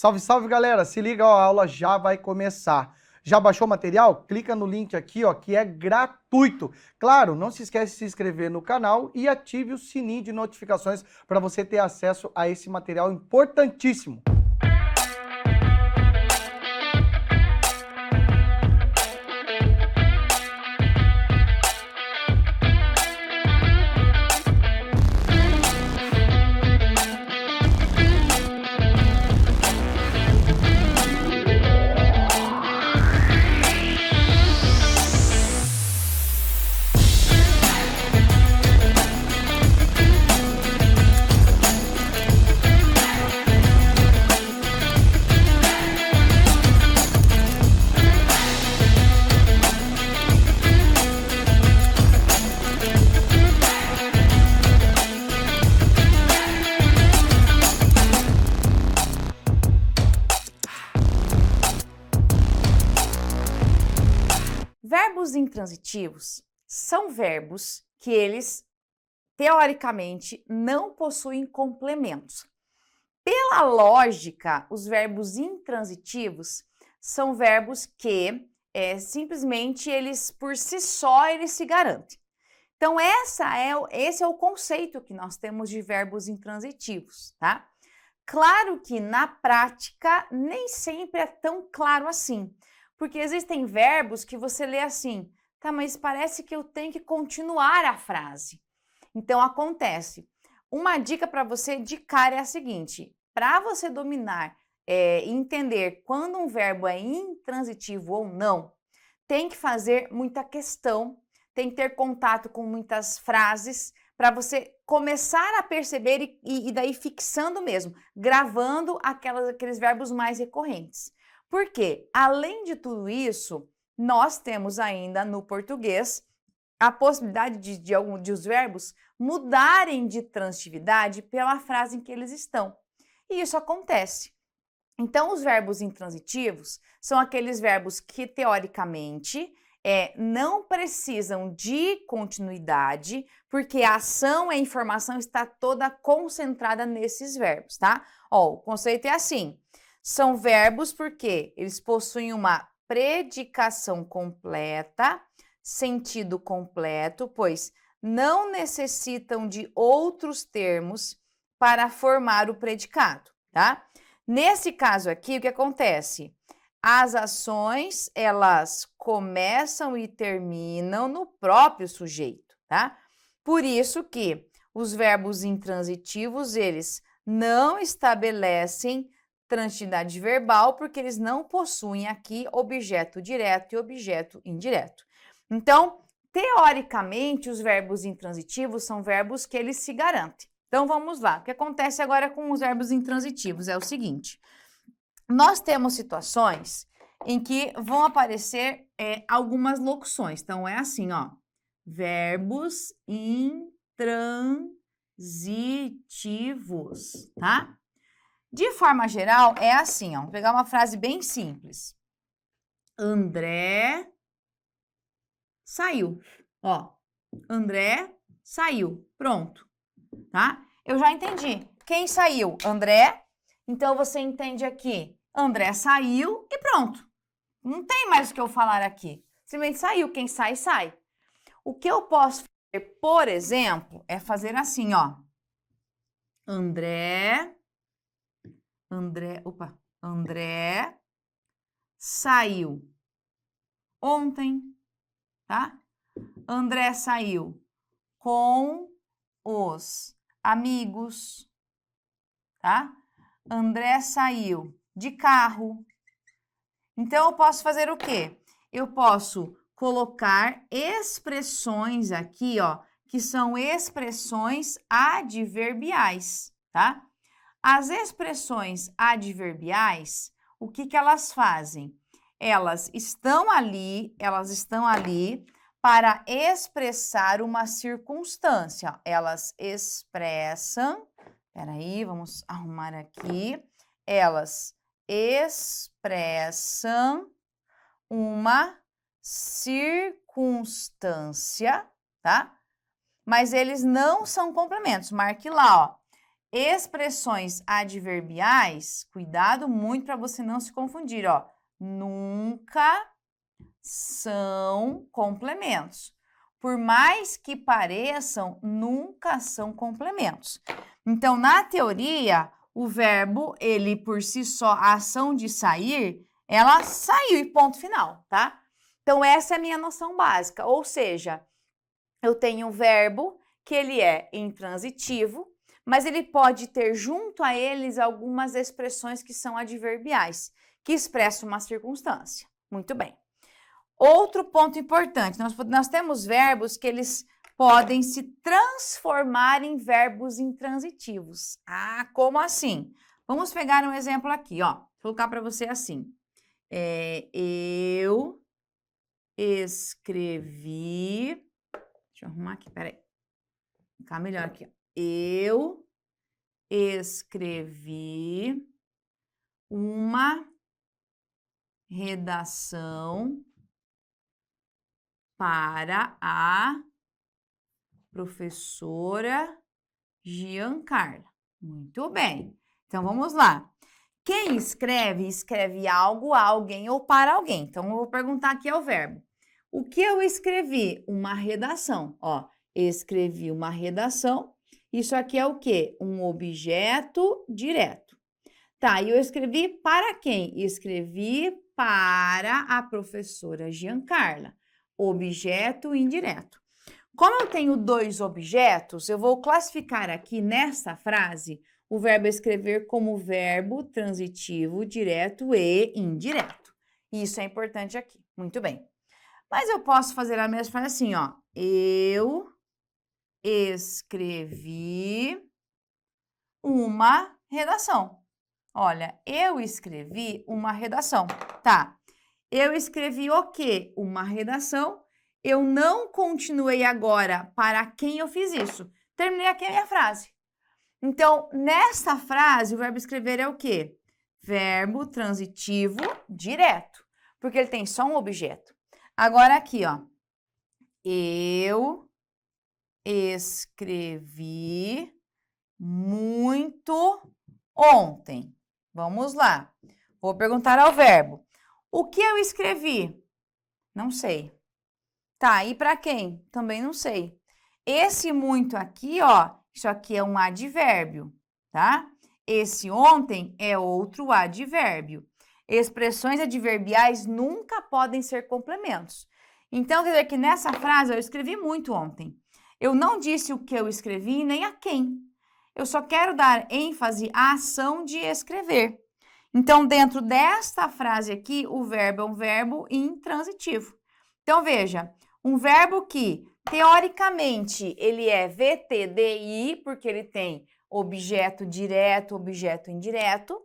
Salve, salve, galera! Se liga, ó, a aula já vai começar. Já baixou o material? Clica no link aqui, ó, que é gratuito. Claro, não se esquece de se inscrever no canal e ative o sininho de notificações para você ter acesso a esse material importantíssimo. Verbos intransitivos são verbos que eles, teoricamente, não possuem complementos. Pela lógica, os verbos intransitivos são verbos que simplesmente eles, por si só, eles se garantem. Então, esse é o conceito que nós temos de verbos intransitivos, tá? Claro que na prática nem sempre é tão claro assim. Porque existem verbos que você lê assim, tá, mas parece que eu tenho que continuar a frase. Então, acontece. Uma dica para você de cara é a seguinte, para você dominar e entender quando um verbo é intransitivo ou não, tem que fazer muita questão, tem que ter contato com muitas frases, para você começar a perceber e daí fixando mesmo, gravando aqueles verbos mais recorrentes. Porque, além de tudo isso, nós temos ainda no português a possibilidade de os verbos mudarem de transitividade pela frase em que eles estão. E isso acontece. Então, os verbos intransitivos são aqueles verbos que, teoricamente, não precisam de continuidade, porque a ação e a informação está toda concentrada nesses verbos, tá? Ó, o conceito é assim. São verbos porque eles possuem uma predicação completa, sentido completo, pois não necessitam de outros termos para formar o predicado, tá? Nesse caso aqui, o que acontece? As ações, elas começam e terminam no próprio sujeito, tá? Por isso que os verbos intransitivos, eles não estabelecem transitividade verbal, porque eles não possuem aqui objeto direto e objeto indireto. Então, teoricamente, os verbos intransitivos são verbos que eles se garantem. Então, vamos lá. O que acontece agora com os verbos intransitivos é o seguinte. Nós temos situações em que vão aparecer algumas locuções. Então, é assim, ó. Verbos intransitivos, tá? De forma geral, é assim, ó. Vou pegar uma frase bem simples. André saiu. Ó, André saiu. Pronto, tá? Eu já entendi. Quem saiu? André. Então, você entende aqui. André saiu e pronto. Não tem mais o que eu falar aqui. Simplesmente saiu. Quem sai, sai. O que eu posso fazer, por exemplo, é fazer assim, ó. André saiu ontem, tá? André saiu com os amigos, tá? André saiu de carro. Então, eu posso fazer o quê? Eu posso colocar expressões aqui, ó, que são expressões adverbiais, tá? As expressões adverbiais, o que elas fazem? Elas estão ali para expressar uma circunstância. Elas expressam, peraí, vamos arrumar aqui. Elas expressam uma circunstância, tá? Mas eles não são complementos. Marque lá, ó. expressões adverbiais, cuidado muito para você não se confundir, ó. Nunca são complementos. Por mais que pareçam, nunca são complementos. Então, na teoria, o verbo, ele por si só, a ação de sair, ela saiu e ponto final, tá? Então, essa é a minha noção básica. Ou seja, eu tenho um verbo que ele é intransitivo, mas ele pode ter junto a eles algumas expressões que são adverbiais, que expressam uma circunstância. Muito bem. Outro ponto importante, nós temos verbos que eles podem se transformar em verbos intransitivos. Ah, como assim? Vamos pegar um exemplo aqui, ó. Vou colocar para você assim. Eu escrevi... Deixa eu arrumar aqui, peraí. Vou ficar melhor aqui, ó. Eu escrevi uma redação para a professora Giancarla. Muito bem. Então, vamos lá. Quem escreve, escreve algo a alguém ou para alguém. Então, eu vou perguntar aqui ao verbo. O que eu escrevi? Uma redação. Ó, escrevi uma redação. Isso aqui é o quê? Um objeto direto. Tá, e eu escrevi para quem? Escrevi para a professora Giancarla. Objeto indireto. Como eu tenho dois objetos, eu vou classificar aqui nessa frase o verbo escrever como verbo transitivo, direto e indireto. Isso é importante aqui. Muito bem. Mas eu posso fazer a mesma frase assim, ó. Eu escrevi uma redação. Olha, eu escrevi uma redação. Tá. Eu escrevi o quê? Uma redação. Eu não continuei agora para quem eu fiz isso. Terminei aqui a minha frase. Então, nessa frase, o verbo escrever é o quê? Verbo transitivo direto, porque ele tem só um objeto. Agora aqui, ó. Eu escrevi muito ontem. Vamos lá. Vou perguntar ao verbo. O que eu escrevi? Não sei. Tá, e para quem? Também não sei. Esse muito aqui, ó, isso aqui é um advérbio, tá? Esse ontem é outro advérbio. Expressões adverbiais nunca podem ser complementos. Então, quer dizer que nessa frase eu escrevi muito ontem. Eu não disse o que eu escrevi nem a quem. Eu só quero dar ênfase à ação de escrever. Então, dentro desta frase aqui, o verbo é um verbo intransitivo. Então, veja, um verbo que, teoricamente, ele é VTDI, porque ele tem objeto direto, objeto indireto.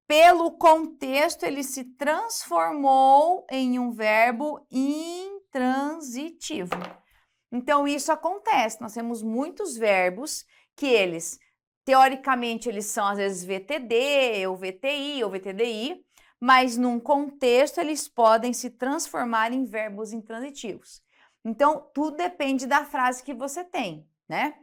Pelo contexto, ele se transformou em um verbo intransitivo. Então, isso acontece. Nós temos muitos verbos que eles, teoricamente, eles são às vezes VTD, ou VTI, ou VTDI, mas num contexto eles podem se transformar em verbos intransitivos. Então, tudo depende da frase que você tem, né?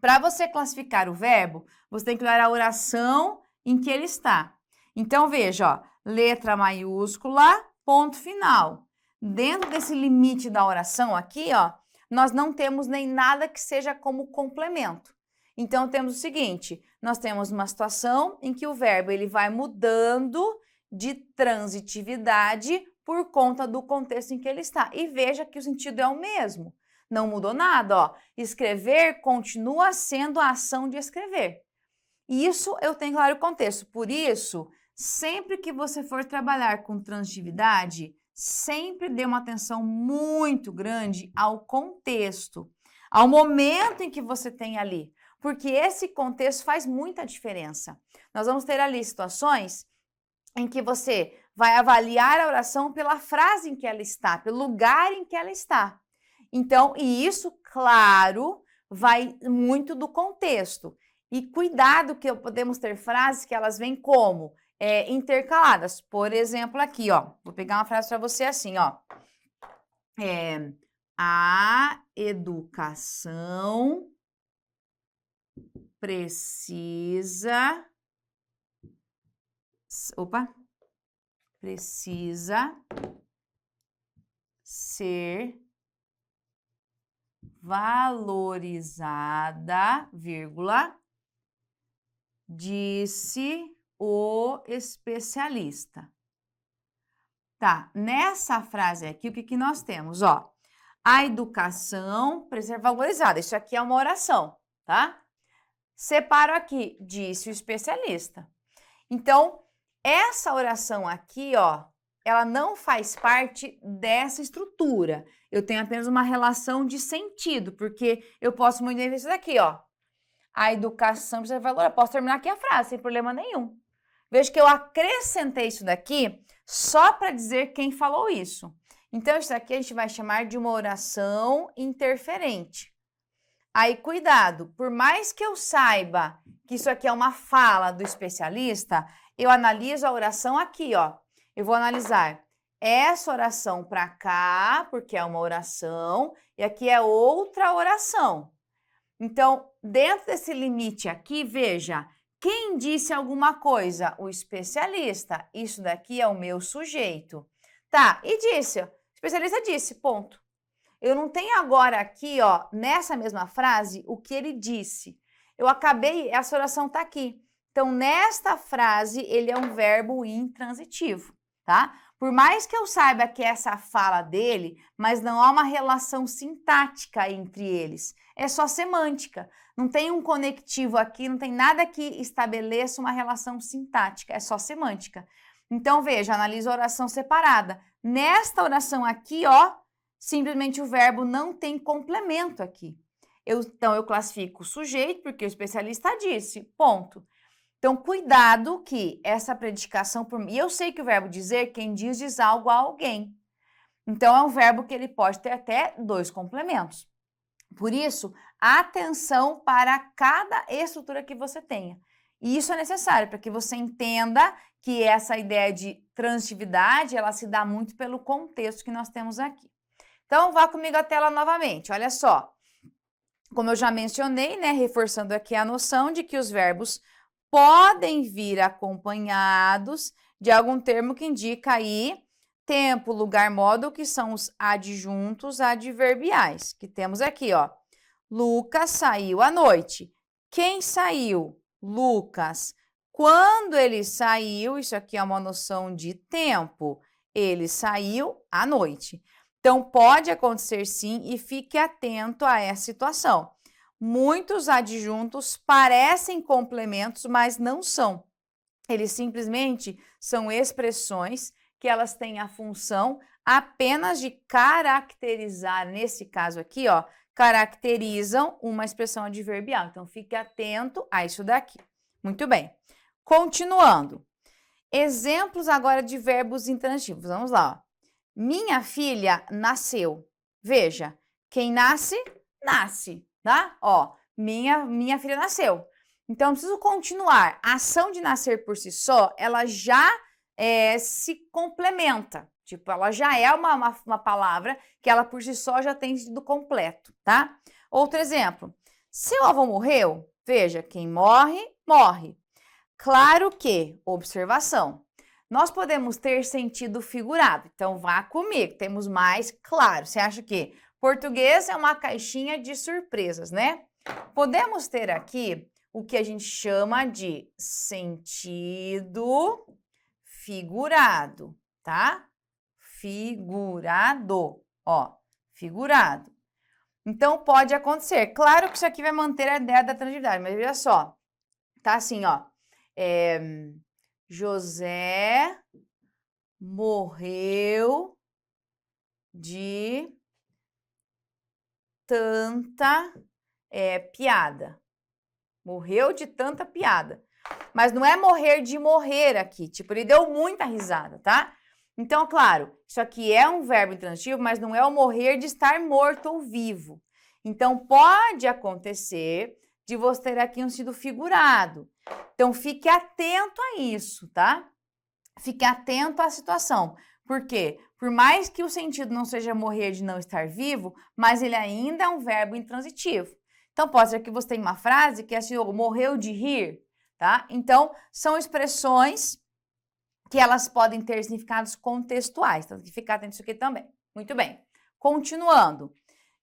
Para você classificar o verbo, você tem que olhar a oração em que ele está. Então, veja, ó, letra maiúscula, ponto final. Dentro desse limite da oração aqui, ó, nós não temos nem nada que seja como complemento. Então, temos o seguinte, nós temos uma situação em que o verbo ele vai mudando de transitividade por conta do contexto em que ele está. E veja que o sentido é o mesmo. Não mudou nada, ó. Escrever continua sendo a ação de escrever. Isso eu tenho claro o contexto. Por isso, sempre que você for trabalhar com transitividade, sempre dê uma atenção muito grande ao contexto, ao momento em que você tem ali, porque esse contexto faz muita diferença. Nós vamos ter ali situações em que você vai avaliar a oração pela frase em que ela está, pelo lugar em que ela está. Então, e isso, claro, vai muito do contexto. E cuidado que podemos ter frases que elas vêm como intercaladas. Por exemplo, aqui, ó, vou pegar uma frase para você assim, ó. A educação precisa ser valorizada, vírgula, disse o especialista. Tá, nessa frase aqui, o que que nós temos? Ó, a educação precisa ser valorizada. Isso aqui é uma oração, tá? Separo aqui, disse o especialista. Então, essa oração aqui, ó, ela não faz parte dessa estrutura. Eu tenho apenas uma relação de sentido, porque eu posso muito bem ver isso daqui, ó. A educação precisa ser valorizada. Posso terminar aqui a frase, sem problema nenhum. Veja que eu acrescentei isso daqui só para dizer quem falou isso. Então, isso aqui a gente vai chamar de uma oração interferente. Aí, cuidado, por mais que eu saiba que isso aqui é uma fala do especialista, eu analiso a oração aqui, ó. Eu vou analisar essa oração para cá, porque é uma oração, e aqui é outra oração. Então, dentro desse limite aqui, veja, quem disse alguma coisa? O especialista. Isso daqui é o meu sujeito. Tá, e disse, o especialista disse, ponto. Eu não tenho agora aqui, ó, nessa mesma frase, o que ele disse. Eu acabei, essa oração tá aqui. Então, nesta frase, ele é um verbo intransitivo, tá? Por mais que eu saiba que essa é a fala dele, mas não há uma relação sintática entre eles. É só semântica. Não tem um conectivo aqui, não tem nada que estabeleça uma relação sintática. É só semântica. Então, veja, analisa a oração separada. Nesta oração aqui, ó, simplesmente o verbo não tem complemento aqui. Então, eu classifico o sujeito, porque o especialista disse, ponto. Então, cuidado que essa predicação, e eu sei que o verbo dizer, quem diz algo a alguém. Então, é um verbo que ele pode ter até 2 complementos. Por isso, atenção para cada estrutura que você tenha. E isso é necessário para que você entenda que essa ideia de transitividade, ela se dá muito pelo contexto que nós temos aqui. Então, vá comigo à tela novamente, olha só. Como eu já mencionei, né, reforçando aqui a noção de que os verbos podem vir acompanhados de algum termo que indica aí tempo, lugar, modo, que são os adjuntos adverbiais, que temos aqui, ó. Lucas saiu à noite. Quem saiu? Lucas. Quando ele saiu, isso aqui é uma noção de tempo. Ele saiu à noite. Então, pode acontecer sim e fique atento a essa situação. Muitos adjuntos parecem complementos, mas não são. Eles simplesmente são expressões que elas têm a função apenas de caracterizar, nesse caso aqui, ó, caracterizam uma expressão adverbial. Então, fique atento a isso daqui. Muito bem. Continuando. Exemplos agora de verbos intransitivos. Vamos lá, ó. Minha filha nasceu. Veja, quem nasce, nasce, tá? Ó, minha filha nasceu. Então, preciso continuar. A ação de nascer por si só, ela já se complementa. Tipo, ela já é uma palavra que ela por si só já tem sentido completo, tá? Outro exemplo. Seu avô morreu? Veja, quem morre, morre. Claro que, observação, nós podemos ter sentido figurado. Então, vá comigo, temos mais claro. Você acha que português é uma caixinha de surpresas, né? Podemos ter aqui o que a gente chama de sentido figurado, tá? Figurado, ó, figurado. Então, pode acontecer. Claro que isso aqui vai manter a ideia da transitividade, mas veja só. Tá assim, ó. José morreu de tanta piada. Morreu de tanta piada. Mas não é morrer de morrer aqui. Tipo, ele deu muita risada, tá? Então, claro, isso aqui é um verbo intransitivo, mas não é o morrer de estar morto ou vivo. Então, pode acontecer de você ter aqui um sentido figurado. Então, fique atento a isso, tá? Fique atento à situação. Por quê? Por mais que o sentido não seja morrer de não estar vivo, mas ele ainda é um verbo intransitivo. Então, pode ser que você tenha uma frase que é assim, oh, morreu de rir, tá? Então, são expressões que elas podem ter significados contextuais. Então, tem que ficar atento a isso aqui também. Muito bem. Continuando.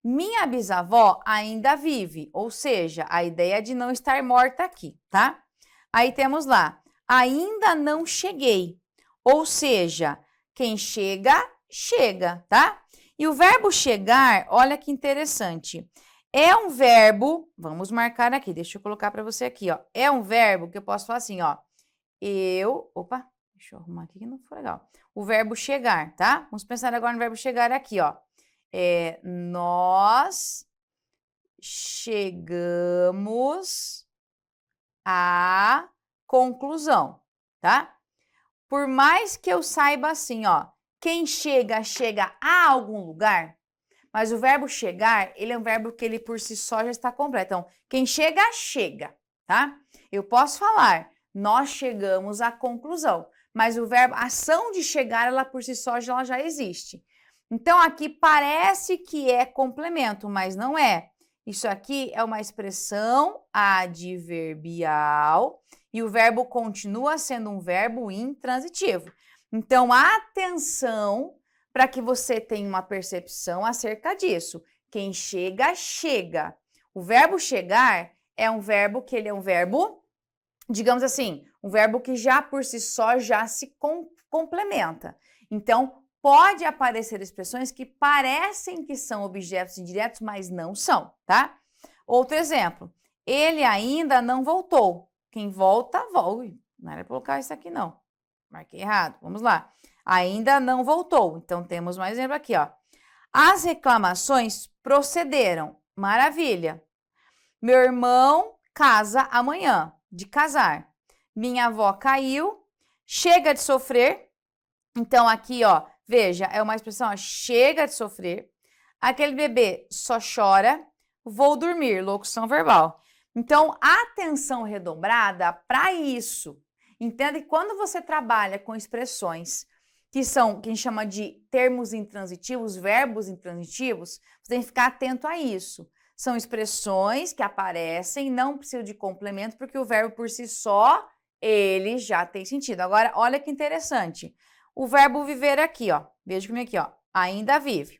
Minha bisavó ainda vive, ou seja, a ideia de não estar morta aqui, tá? Aí temos lá, ainda não cheguei, ou seja, quem chega, chega, tá? E o verbo chegar, olha que interessante, é um verbo, vamos marcar aqui, deixa eu colocar para você aqui, ó. É um verbo que eu posso falar assim, ó, opa, deixa eu arrumar aqui que não foi legal. O verbo chegar, tá? Vamos pensar agora no verbo chegar aqui, ó. Nós chegamos à conclusão, tá? Por mais que eu saiba assim, ó, quem chega, chega a algum lugar, mas o verbo chegar, ele é um verbo que ele por si só já está completo. Então, quem chega, chega, tá? Eu posso falar, nós chegamos à conclusão, mas o verbo, a ação de chegar, ela por si só ela já existe. Então, aqui parece que é complemento, mas não é. Isso aqui é uma expressão adverbial e o verbo continua sendo um verbo intransitivo. Então, atenção para que você tenha uma percepção acerca disso. Quem chega, chega. O verbo chegar é um verbo que ele é um verbo, digamos assim, um verbo que já por si só já se complementa. Então, pode aparecer expressões que parecem que são objetos indiretos, mas não são, tá? Outro exemplo, ele ainda não voltou. Quem volta, volta. Não era para colocar isso aqui, não. Marquei errado. Vamos lá. Ainda não voltou. Então, temos mais exemplo aqui, ó. As reclamações procederam. Maravilha. Meu irmão casa amanhã, de casar. Minha avó caiu, chega de sofrer. Então, aqui, ó, veja, é uma expressão, ó, chega de sofrer. Aquele bebê só chora, vou dormir, locução verbal. Então, atenção redobrada para isso. Entenda que quando você trabalha com expressões que são, que a gente chama de termos intransitivos, verbos intransitivos, você tem que ficar atento a isso. São expressões que aparecem, não precisam de complemento, porque o verbo por si só, ele já tem sentido. Agora, olha que interessante. O verbo viver aqui, ó. Veja comigo aqui, ó. Ainda vive.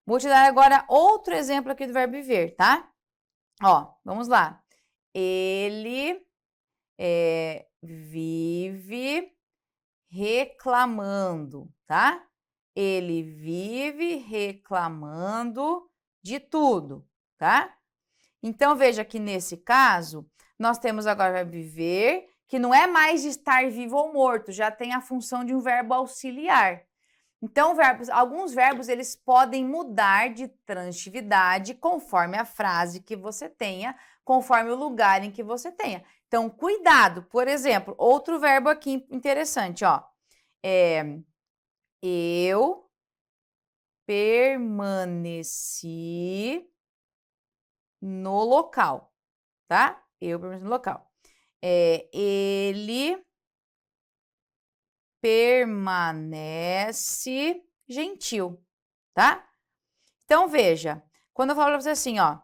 Vou te dar agora outro exemplo aqui do verbo viver, tá? Ó, vamos lá. Ele vive reclamando, tá? Ele vive reclamando de tudo, tá? Então, veja que nesse caso, nós temos agora o verbo viver, que não é mais de estar vivo ou morto, já tem a função de um verbo auxiliar. Então, alguns verbos, eles podem mudar de transitividade conforme a frase que você tenha, conforme o lugar em que você tenha. Então, cuidado. Por exemplo, outro verbo aqui interessante, ó. Eu permaneci no local, tá? Eu permaneci no local. Ele permanece gentil, tá? Então, veja, quando eu falo para você assim, ó,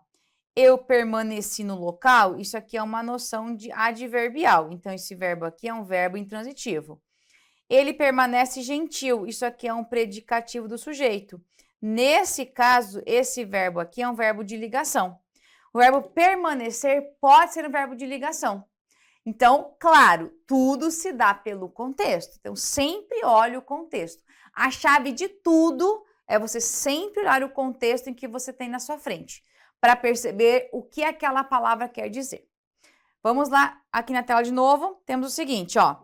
eu permaneci no local, isso aqui é uma noção de adverbial. Então, esse verbo aqui é um verbo intransitivo. Ele permanece gentil, isso aqui é um predicativo do sujeito. Nesse caso, esse verbo aqui é um verbo de ligação. O verbo permanecer pode ser um verbo de ligação. Então, claro, tudo se dá pelo contexto. Então, sempre olhe o contexto. A chave de tudo é você sempre olhar o contexto em que você tem na sua frente, para perceber o que aquela palavra quer dizer. Vamos lá, aqui na tela de novo, temos o seguinte, ó.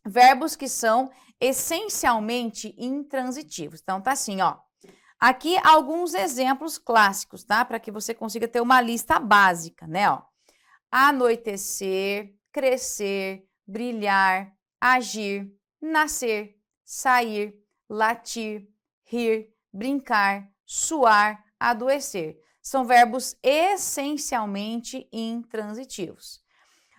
Verbos que são essencialmente intransitivos. Então, tá assim, ó. Aqui alguns exemplos clássicos, tá? Para que você consiga ter uma lista básica, né, ó. Anoitecer, crescer, brilhar, agir, nascer, sair, latir, rir, brincar, suar, adoecer. São verbos essencialmente intransitivos.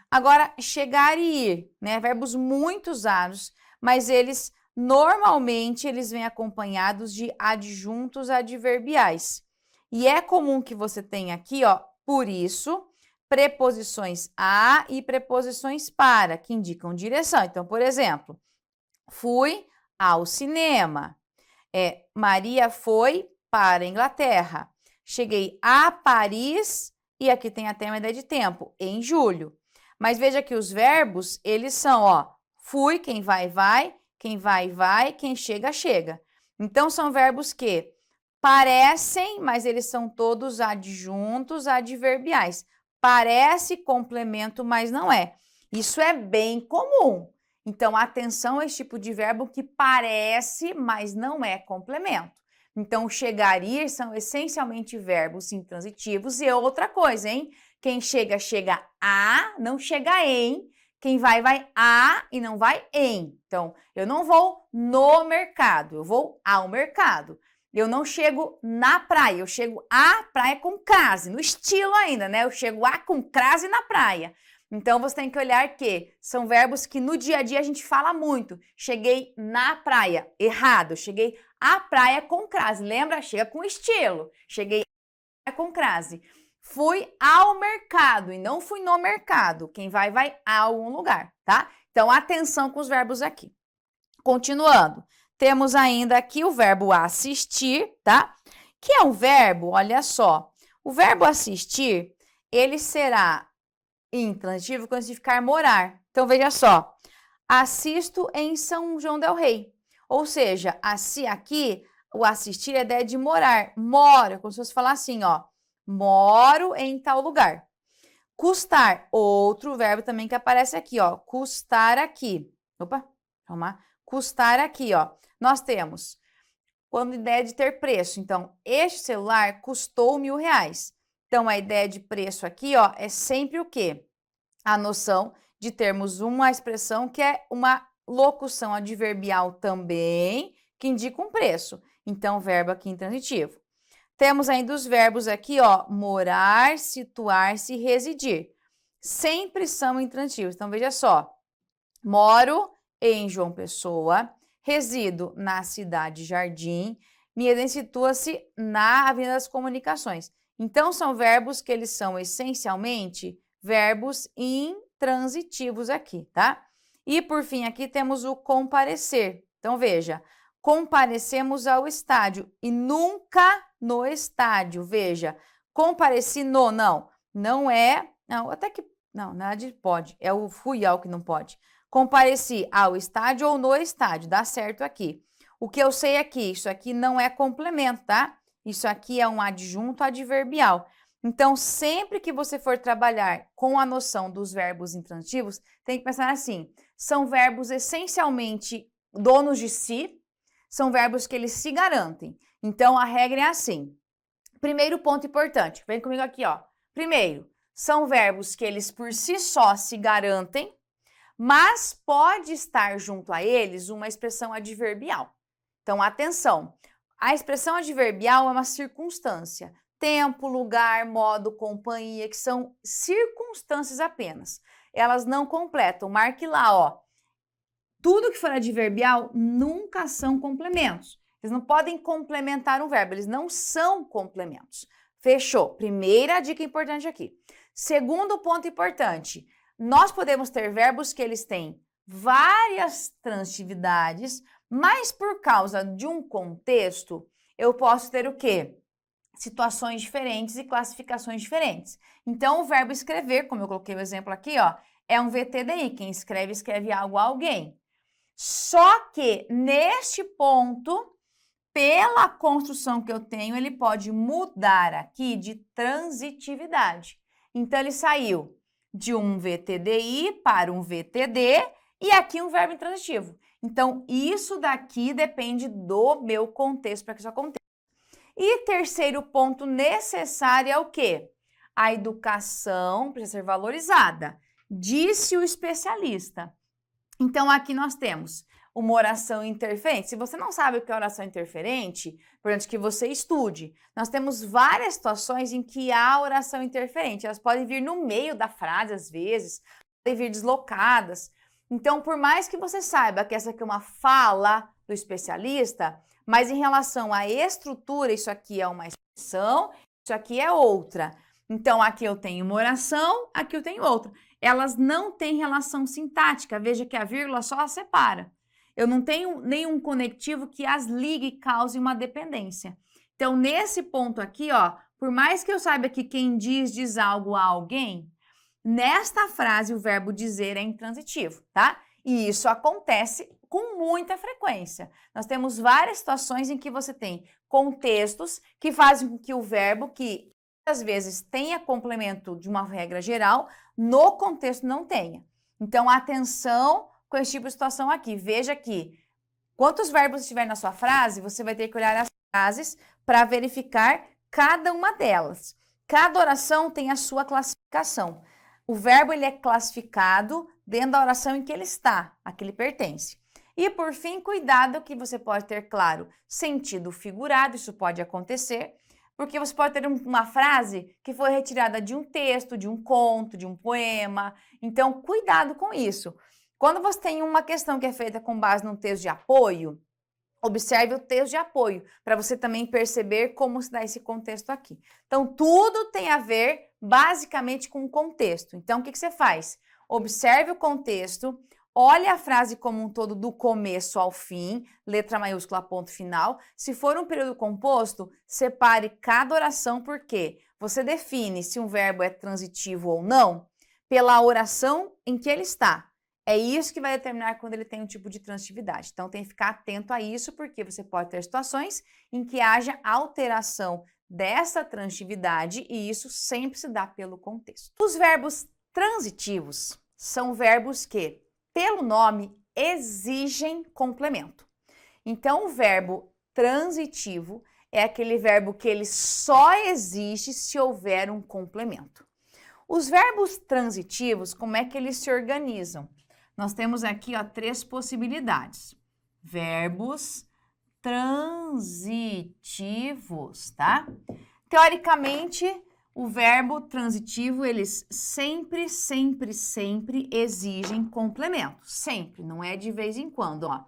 Agora, chegar e ir, né? Verbos muito usados, mas eles normalmente eles vêm acompanhados de adjuntos adverbiais. E é comum que você tenha aqui, ó, Por isso, preposições a e preposições para, que indicam direção. Então, por exemplo, fui ao cinema. Maria foi para a Inglaterra. Cheguei a Paris, e aqui tem até uma ideia de tempo, em julho. Mas veja que os verbos, eles são, fui, quem vai, vai, quem vai, vai, quem chega, chega. Então, são verbos que parecem, mas eles são todos adjuntos adverbiais. Parece complemento, mas não é. Isso é bem comum. Então, atenção a esse tipo de verbo que parece, mas não é complemento. Então, chegar e ir são essencialmente verbos intransitivos. E outra coisa, hein? Quem chega, chega a, não chega em. Quem vai, vai a e não vai em. Então, eu não vou no mercado, eu vou ao mercado. Eu não chego na praia, eu chego à praia com crase, no estilo ainda, né? Eu chego a com crase na praia. Então, você tem que olhar que são verbos que no dia a dia a gente fala muito. Cheguei na praia, errado. Cheguei à praia com crase. Lembra? Chega com estilo. Cheguei à praia com crase. Fui ao mercado e não fui no mercado. Quem vai, vai a algum lugar, tá? Então, atenção com os verbos aqui. Continuando, temos ainda aqui o verbo assistir, tá? Que é um verbo, olha só. O verbo assistir, ele será intransitivo quando significar morar. Então, veja só. Assisto em São João del Rei. Ou seja, aqui, o assistir é a ideia de morar. Moro, como se fosse falar assim, moro em tal lugar. Custar, outro verbo também que aparece aqui, custar aqui. Opa, vamos lá. Custar aqui, Nós temos, quando ideia de ter preço. Então, este celular custou R$1.000. Então, a ideia de preço aqui, é sempre o quê? A noção de termos uma expressão que é uma locução adverbial também, que indica um preço. Então, verbo aqui intransitivo. Temos ainda os verbos aqui, morar, situar-se e residir. Sempre são intransitivos. Então, veja só. Moro em João Pessoa, resido na cidade Jardim, me situa-se na Avenida das Comunicações. Então, são verbos que eles são essencialmente verbos intransitivos aqui, tá? E, por fim, aqui temos o comparecer. Então, veja, comparecemos ao estádio e nunca no estádio. Veja, compareci no, não é, não, até que, não, nada de pode, é o fui ao que não pode. Compareci ao estádio ou no estádio, dá certo aqui. O que eu sei aqui, isso aqui não é complemento, tá? Isso aqui é um adjunto adverbial. Então, sempre que você for trabalhar com a noção dos verbos intransitivos, tem que pensar assim, são verbos essencialmente donos de si, são verbos que eles se garantem. Então, a regra é assim. Primeiro ponto importante, vem comigo aqui, Primeiro, são verbos que eles por si só se garantem, mas pode estar junto a eles uma expressão adverbial. Então, atenção, a expressão adverbial é uma circunstância. Tempo, lugar, modo, companhia, que são circunstâncias apenas. Elas não completam. Marque lá, Tudo que for adverbial nunca são complementos. Eles não podem complementar um verbo, eles não são complementos. Fechou? Primeira dica importante aqui. Segundo ponto importante, nós podemos ter verbos que eles têm várias transitividades, mas por causa de um contexto, eu posso ter o quê? Situações diferentes e classificações diferentes. Então, o verbo escrever, como eu coloquei o exemplo aqui, é um VTDI. Quem escreve, escreve algo a alguém. Só que, neste ponto, pela construção que eu tenho, ele pode mudar aqui de transitividade. Então, ele saiu de um VTDI para um VTD e aqui um verbo intransitivo. Então, isso daqui depende do meu contexto para que isso aconteça. E terceiro ponto necessário é o quê? A educação precisa ser valorizada, disse o especialista. Então, aqui nós temos uma oração interferente. Se você não sabe o que é oração interferente, importante que você estude. Nós temos várias situações em que há oração interferente. Elas podem vir no meio da frase, às vezes, podem vir deslocadas. Então, por mais que você saiba que essa aqui é uma fala do especialista, mas em relação à estrutura, isso aqui é uma expressão, isso aqui é outra. Então, aqui eu tenho uma oração, aqui eu tenho outra. Elas não têm relação sintática. Veja que a vírgula só as separa. Eu não tenho nenhum conectivo que as ligue e cause uma dependência. Então, nesse ponto aqui, ó, por mais que eu saiba que quem diz algo a alguém, nesta frase o verbo dizer é intransitivo, tá? E isso acontece com muita frequência. Nós temos várias situações em que você tem contextos que fazem com que o verbo, que às vezes tenha complemento de uma regra geral, no contexto não tenha. Então, atenção com esse tipo de situação aqui. Veja que quantos verbos estiver na sua frase, você vai ter que olhar as frases para verificar cada uma delas. Cada oração tem a sua classificação. O verbo ele é classificado dentro da oração em que ele está, a que ele pertence. E, por fim, cuidado que você pode ter, claro, sentido figurado, isso pode acontecer, porque você pode ter uma frase que foi retirada de um texto, de um conto, de um poema. Então, cuidado com isso. Quando você tem uma questão que é feita com base num texto de apoio, observe o texto de apoio, para você também perceber como se dá esse contexto aqui. Então, tudo tem a ver, basicamente, com o contexto. Então, o que você faz? Observe o contexto, olhe a frase como um todo, do começo ao fim, letra maiúscula, ponto final. Se for um período composto, separe cada oração, porque você define se um verbo é transitivo ou não pela oração em que ele está. É isso que vai determinar quando ele tem um tipo de transitividade. Então, tem que ficar atento a isso, porque você pode ter situações em que haja alteração dessa transitividade e isso sempre se dá pelo contexto. Os verbos transitivos são verbos que, pelo nome, exigem complemento. Então, o verbo transitivo é aquele verbo que ele só existe se houver um complemento. Os verbos transitivos, como é que eles se organizam? Nós temos aqui, ó, 3 possibilidades. Verbos transitivos, tá? Teoricamente, o verbo transitivo, eles sempre exigem complemento. Sempre, não é de vez em quando, ó.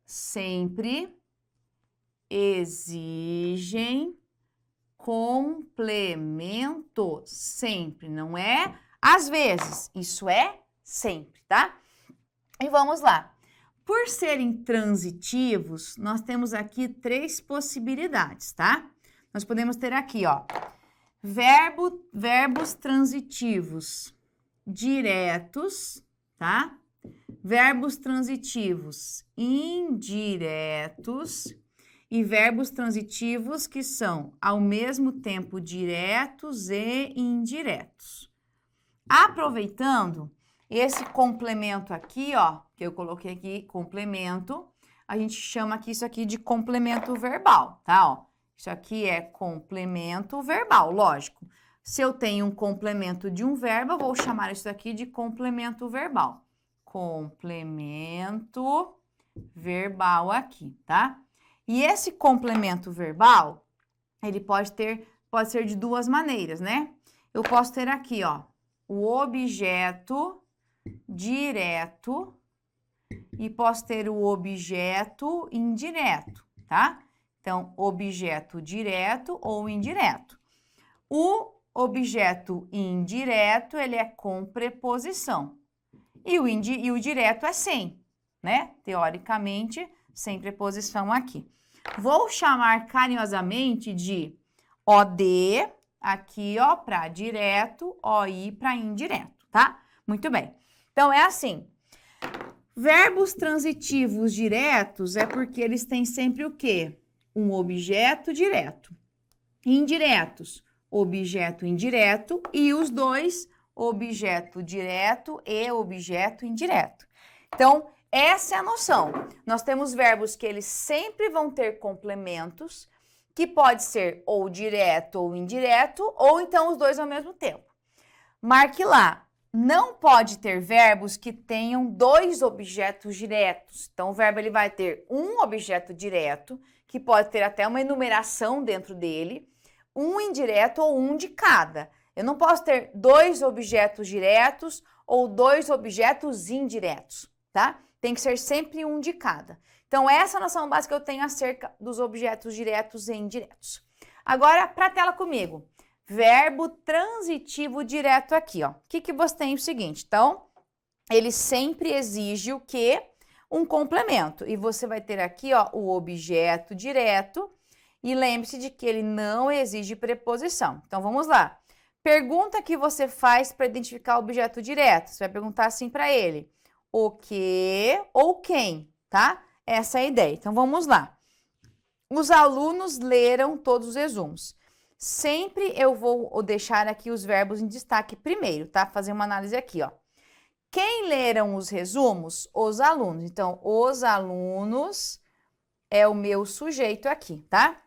Sempre exigem complemento. Sempre, não é às vezes. Isso é sempre, tá? E vamos lá. Por serem transitivos, nós temos aqui 3 possibilidades, tá? Nós podemos ter aqui, ó, verbos transitivos diretos, tá? Verbos transitivos indiretos e verbos transitivos que são, ao mesmo tempo, diretos e indiretos. Aproveitando esse complemento aqui, ó, que eu coloquei aqui, complemento, a gente chama aqui isso aqui de complemento verbal, tá? Ó, isso aqui é complemento verbal, lógico. Se eu tenho um complemento de um verbo, eu vou chamar isso aqui de complemento verbal. Complemento verbal aqui, tá? E esse complemento verbal, ele pode ser de 2 maneiras, né? Eu posso ter aqui, ó, o objeto direto e posso ter o objeto indireto, tá? Então, objeto direto ou indireto. O objeto indireto, ele é com preposição. E o direto é sem, né? Teoricamente, sem preposição aqui. Vou chamar carinhosamente de OD, aqui, ó, para direto, OI para indireto, tá? Muito bem. Então, é assim. Verbos transitivos diretos é porque eles têm sempre o quê? Um objeto direto. Indiretos, objeto indireto e os dois, objeto direto e objeto indireto. Então, essa é a noção. Nós temos verbos que eles sempre vão ter complementos, que pode ser ou direto ou indireto, ou então os dois ao mesmo tempo. Marque lá. Não pode ter verbos que tenham 2 objetos diretos. Então, o verbo ele vai ter um objeto direto, que pode ter até uma enumeração dentro dele, um indireto ou um de cada. Eu não posso ter 2 objetos diretos ou 2 objetos indiretos, tá? Tem que ser sempre um de cada. Então, essa é a noção básica que eu tenho acerca dos objetos diretos e indiretos. Agora, para a tela comigo. verbo transitivo direto aqui, ó. O que você tem? O seguinte, então, ele sempre exige o quê? Um complemento. E você vai ter aqui, ó, o objeto direto. E lembre-se de que ele não exige preposição. Então, vamos lá. Pergunta que você faz para identificar o objeto direto. Você vai perguntar assim para ele: o que ou quem, tá? Essa é a ideia. Então, vamos lá. Os alunos leram todos os resumos. Sempre eu vou deixar aqui os verbos em destaque primeiro, tá? Fazer uma análise aqui, ó. Quem leram os resumos? Os alunos. Então, os alunos é o meu sujeito aqui, tá?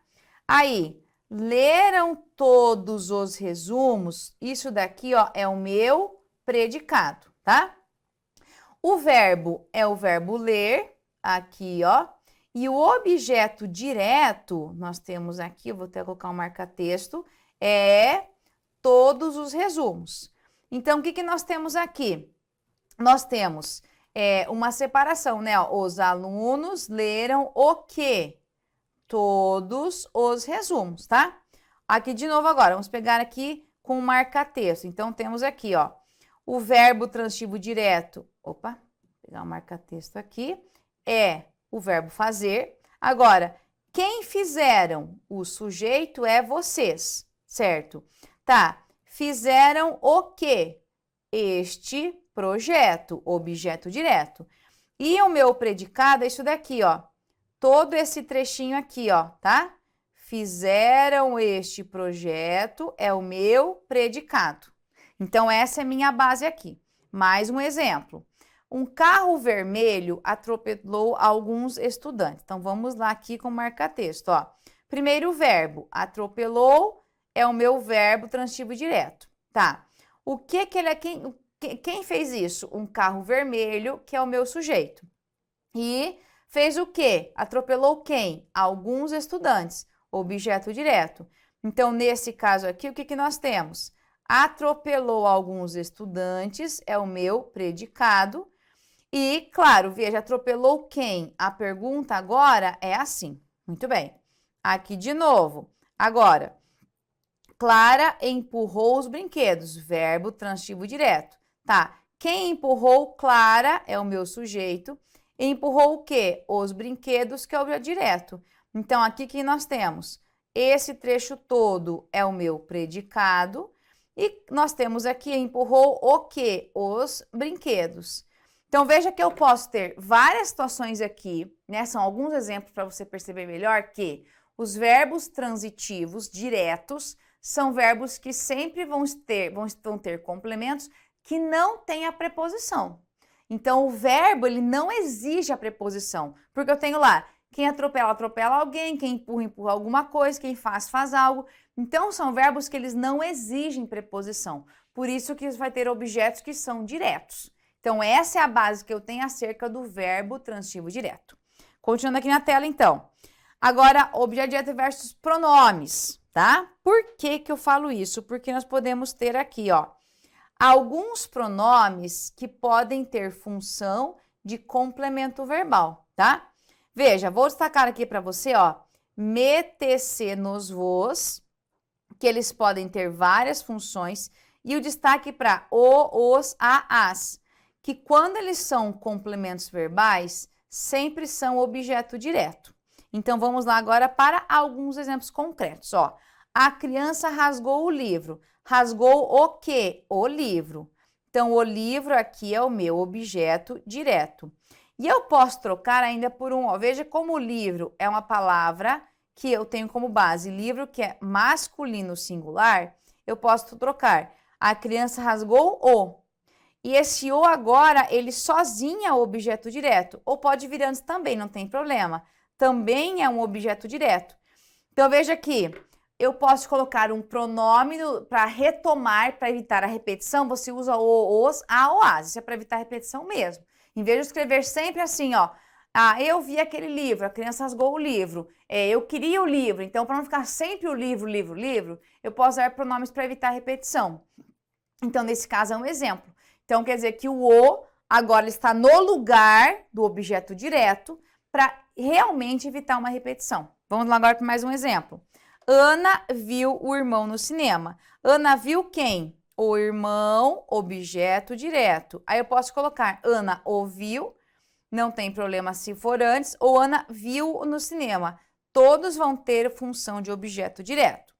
Aí, leram todos os resumos, isso daqui, ó, é o meu predicado, tá? O verbo é o verbo ler, aqui, ó, e o objeto direto, nós temos aqui, eu vou até colocar um marca-texto, é todos os resumos. Então, o que nós temos aqui? Nós temos uma separação, né? Ó, os alunos leram o quê? Todos os resumos, tá? Aqui de novo agora, vamos pegar aqui com marca-texto. Então, temos aqui, ó, o verbo transitivo direto. Opa, vou pegar o marca-texto aqui. É o verbo fazer. Agora, quem fizeram? O sujeito é vocês, certo? Tá, fizeram o quê? Este projeto, objeto direto. E o meu predicado é isso daqui, ó. Todo esse trechinho aqui, ó, tá? Fizeram este projeto é o meu predicado. Então, essa é minha base aqui. Mais um exemplo. Um carro vermelho atropelou alguns estudantes. Então, vamos lá aqui com marca-texto, ó. Primeiro verbo, atropelou, é o meu verbo transitivo direto, tá? O que que ele é, quem fez isso? Um carro vermelho, que é o meu sujeito. E fez o quê? Atropelou quem? Alguns estudantes, objeto direto. Então, nesse caso aqui, o que que nós temos? Atropelou alguns estudantes, é o meu predicado. E, claro, veja, atropelou quem? A pergunta agora é assim. Muito bem. Aqui de novo. Agora, Clara empurrou os brinquedos, verbo transitivo direto. Tá, quem empurrou? Clara é o meu sujeito. Empurrou o quê? Os brinquedos, que é o objeto direto. Então, aqui que nós temos? Esse trecho todo é o meu predicado. E nós temos aqui, empurrou o quê? Os brinquedos. Então, veja que eu posso ter várias situações aqui, né? São alguns exemplos para você perceber melhor que os verbos transitivos diretos são verbos que sempre vão ter complementos que não têm a preposição. Então, o verbo, ele não exige a preposição, porque eu tenho lá, quem atropela, atropela alguém, quem empurra, empurra alguma coisa, quem faz, faz algo. Então, são verbos que eles não exigem preposição. Por isso que vai ter objetos que são diretos. Então, essa é a base que eu tenho acerca do verbo transitivo direto. Continuando aqui na tela, então. Agora, objeto direto versus pronomes, tá? Por que que eu falo isso? Porque nós podemos ter aqui, ó, alguns pronomes que podem ter função de complemento verbal, tá? Veja, vou destacar aqui para você, ó, me, te, se, nos, vos, que eles podem ter várias funções, e o destaque para o, os, a, as, que quando eles são complementos verbais, sempre são objeto direto. Então, vamos lá agora para alguns exemplos concretos, ó. A criança rasgou o livro. Rasgou o quê? O livro. Então, o livro aqui é o meu objeto direto. E eu posso trocar ainda por um, ó, veja como o livro é uma palavra que eu tenho como base livro, que é masculino singular, eu posso trocar. A criança rasgou o. E esse o agora, ele sozinho é o objeto direto. Ou pode vir antes também, não tem problema. Também é um objeto direto. Então, veja aqui, eu posso colocar um pronome para retomar, para evitar a repetição, você usa o, os, a ou as. Isso é para evitar a repetição mesmo. Em vez de escrever sempre assim, ó, eu vi aquele livro, a criança rasgou o livro, eu queria o livro, então para não ficar sempre o livro, livro, livro, eu posso usar pronomes para evitar a repetição. Então, nesse caso, é um exemplo. Então, quer dizer que o agora está no lugar do objeto direto para realmente evitar uma repetição. Vamos lá agora para mais um exemplo. Ana viu o irmão no cinema. Ana viu quem? O irmão, objeto direto. Aí eu posso colocar Ana ouviu, não tem problema se for antes, ou Ana viu no cinema. Todos vão ter função de objeto direto.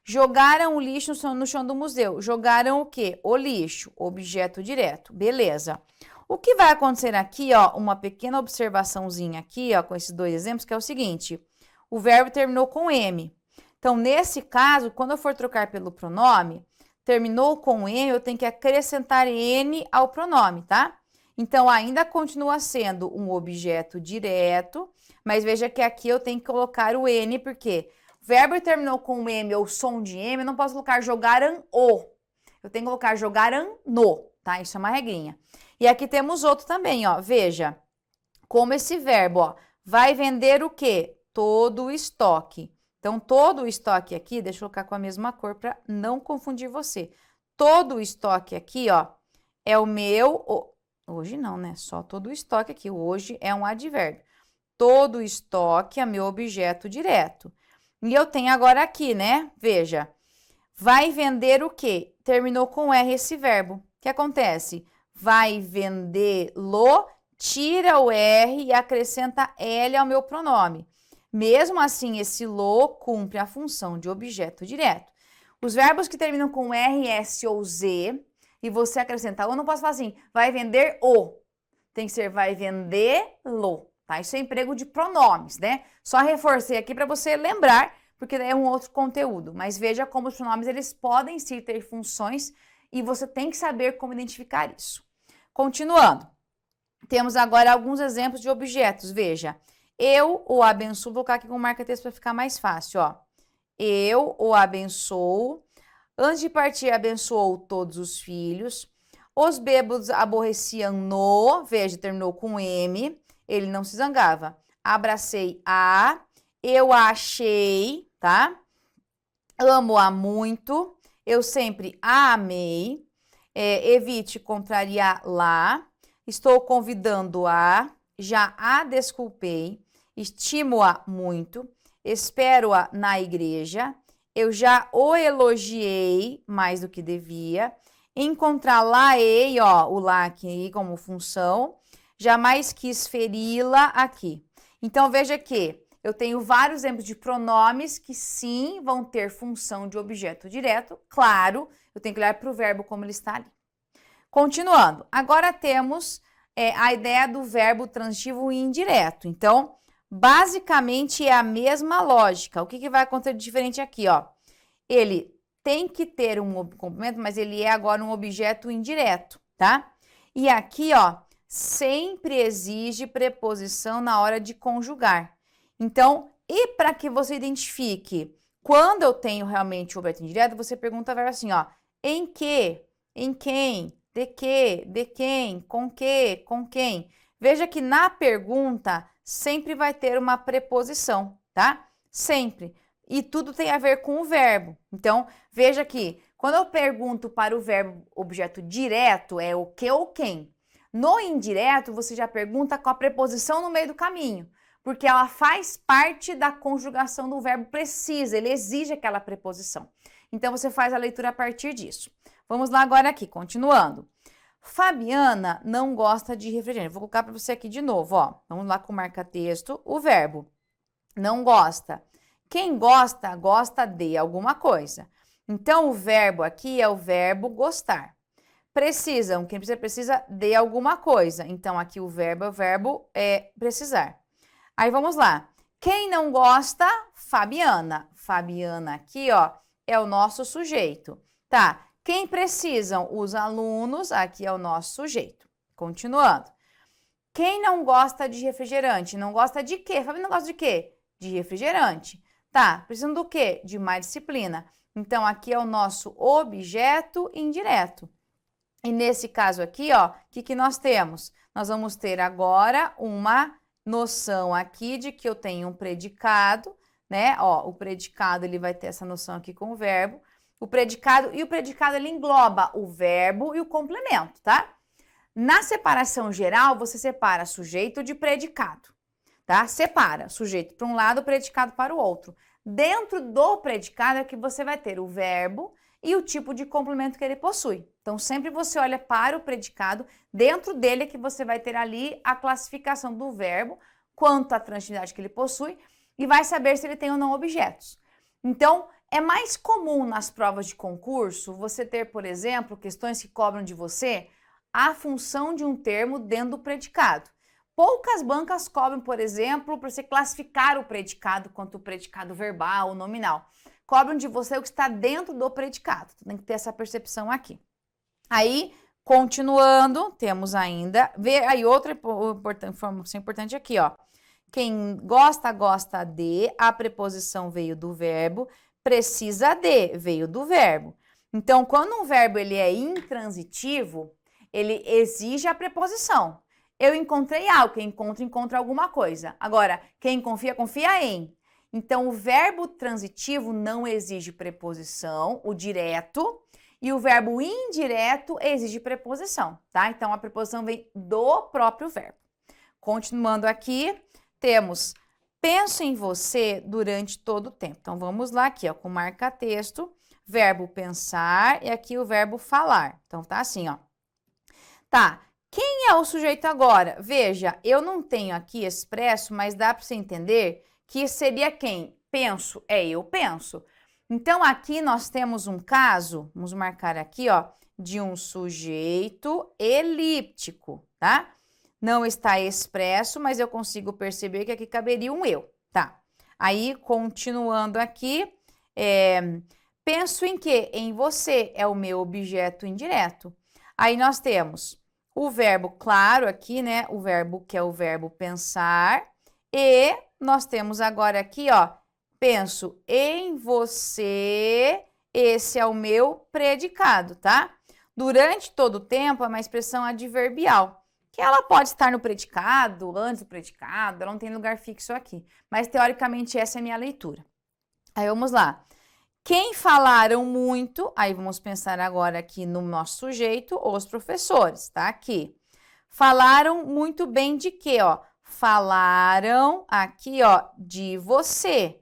Jogaram o lixo no chão do museu. Jogaram o quê? O lixo, objeto direto. Beleza. O que vai acontecer aqui, ó, uma pequena observaçãozinha aqui, ó, com esses dois exemplos, que é o seguinte. O verbo terminou com M. Então, nesse caso, quando eu for trocar pelo pronome, terminou com M, eu tenho que acrescentar N ao pronome, tá? Então, ainda continua sendo um objeto direto, mas veja que aqui eu tenho que colocar o N, porque o verbo terminou com M ou som de M, eu não posso colocar jogaram o. Eu tenho que colocar jogaram no, tá? Isso é uma regrinha. E aqui temos outro também, ó. Veja, como esse verbo, ó, vai vender o quê? Todo o estoque. Então, todo o estoque aqui, deixa eu colocar com a mesma cor para não confundir você. Todo o estoque aqui, ó, é o meu... Hoje não, né? Só todo o estoque aqui. Hoje é um advérbio. Todo o estoque é meu objeto direto. E eu tenho agora aqui, né? Veja. Vai vender o quê? Terminou com R esse verbo. O que acontece? Vai vendê-lo, tira o R e acrescenta L ao meu pronome. Mesmo assim, esse lo cumpre a função de objeto direto. Os verbos que terminam com R, S ou Z, e você acrescenta o, eu não posso falar assim, vai vender o. Tem que ser vai vendê-lo, tá? Isso é emprego de pronomes, né? Só reforcei aqui para você lembrar, porque é um outro conteúdo. Mas veja como os pronomes, eles podem sim ter funções e você tem que saber como identificar isso. Continuando. Temos agora alguns exemplos de objetos, veja. Eu o abençoo, vou colocar aqui com marca-texto para ficar mais fácil, ó. Eu o abençoo. Antes de partir, abençoou todos os filhos. Os bêbados aborreciam no, veja, terminou com M, ele não se zangava. Abracei a, eu a achei, tá? Amo-a muito, eu sempre a amei. Evite contrariar lá. Estou convidando-a, já a desculpei. Estimo-a muito, espero-a na igreja, eu já o elogiei mais do que devia, encontrá-la-ei, ó, o lá aqui como função, jamais quis feri-la aqui. Então, veja que eu tenho vários exemplos de pronomes que sim vão ter função de objeto direto, claro, eu tenho que olhar para o verbo como ele está ali. Continuando, agora temos a ideia do verbo transitivo indireto. Então, basicamente é a mesma lógica. O que vai acontecer de diferente aqui, ó? Ele tem que ter um complemento, mas ele é agora um objeto indireto, tá? E aqui, ó, sempre exige preposição na hora de conjugar. Então, e para que você identifique quando eu tenho realmente o objeto indireto, você pergunta assim, ó, em que, em quem, de que, de quem, com quem. Veja que na pergunta sempre vai ter uma preposição, tá? Sempre. E tudo tem a ver com o verbo. Então, veja que quando eu pergunto para o verbo objeto direto, é o que ou quem. No indireto, você já pergunta com a preposição no meio do caminho, porque ela faz parte da conjugação do verbo precisa, ele exige aquela preposição. Então, você faz a leitura a partir disso. Vamos lá agora aqui, continuando. Fabiana não gosta de refrigerante. Vou colocar para você aqui de novo, ó. Vamos lá com marca-texto. O verbo não gosta. Quem gosta, gosta de alguma coisa. Então, o verbo aqui é o verbo gostar. Precisam, quem precisa de alguma coisa. Então, aqui o verbo é precisar. Aí, vamos lá. Quem não gosta, Fabiana. Fabiana aqui, ó, é o nosso sujeito. Tá? Quem precisam? Os alunos, aqui é o nosso sujeito. Continuando. Quem não gosta de refrigerante? Não gosta de quê? Fabiana não gosta de quê? De refrigerante. Tá, precisam do quê? De mais disciplina. Então, aqui é o nosso objeto indireto. E nesse caso aqui, ó, o que nós temos? Nós vamos ter agora uma noção aqui de que eu tenho um predicado, né? Ó, o predicado, ele vai ter essa noção aqui com o verbo. O predicado ele engloba o verbo e o complemento, tá? Na separação geral, você separa sujeito de predicado. tá? Separa sujeito para um lado, predicado para o outro. Dentro do predicado é que você vai ter o verbo e o tipo de complemento que ele possui. Então, sempre você olha para o predicado, dentro dele é que você vai ter ali a classificação do verbo, quanto à transitividade que ele possui, e vai saber se ele tem ou não objetos. Então, é mais comum nas provas de concurso você ter, por exemplo, questões que cobram de você a função de um termo dentro do predicado. Poucas bancas cobram, por exemplo, para você classificar o predicado quanto o predicado verbal ou nominal. Cobram de você o que está dentro do predicado. Tem que ter essa percepção aqui. Aí, continuando, temos ainda... Aí, outra informação importante aqui, ó. Quem gosta, gosta de, a preposição veio do verbo, precisa de, veio do verbo. Então, quando um verbo ele é intransitivo, ele exige a preposição. Eu encontrei algo, quem encontra alguma coisa. Agora, quem confia, confia em. Então, o verbo transitivo não exige preposição, o direto, e o verbo indireto exige preposição, tá? Então, a preposição vem do próprio verbo. Continuando aqui, temos penso em você durante todo o tempo. Então, vamos lá aqui, ó, com marca-texto, verbo pensar e aqui o verbo falar. Então, tá assim, ó. Tá, quem é o sujeito agora? Veja, eu não tenho aqui expresso, mas dá para você entender que seria quem? Penso, eu penso. Então, aqui nós temos um caso, vamos marcar aqui, ó, de um sujeito elíptico, tá? Não está expresso, mas eu consigo perceber que aqui caberia um eu, tá? Aí, continuando aqui, penso em quê? Em você, é o meu objeto indireto. Aí nós temos o verbo, claro, aqui, né? O verbo que é o verbo pensar. E nós temos agora aqui, ó, penso em você, esse é o meu predicado, tá? Durante todo o tempo é uma expressão adverbial, que ela pode estar no predicado, antes do predicado, ela não tem lugar fixo aqui. Mas, teoricamente, essa é a minha leitura. Aí, vamos lá. Quem falaram muito, aí vamos pensar agora aqui no nosso sujeito, os professores, tá? Aqui. Falaram muito bem de quê, ó? Falaram aqui, ó, de você.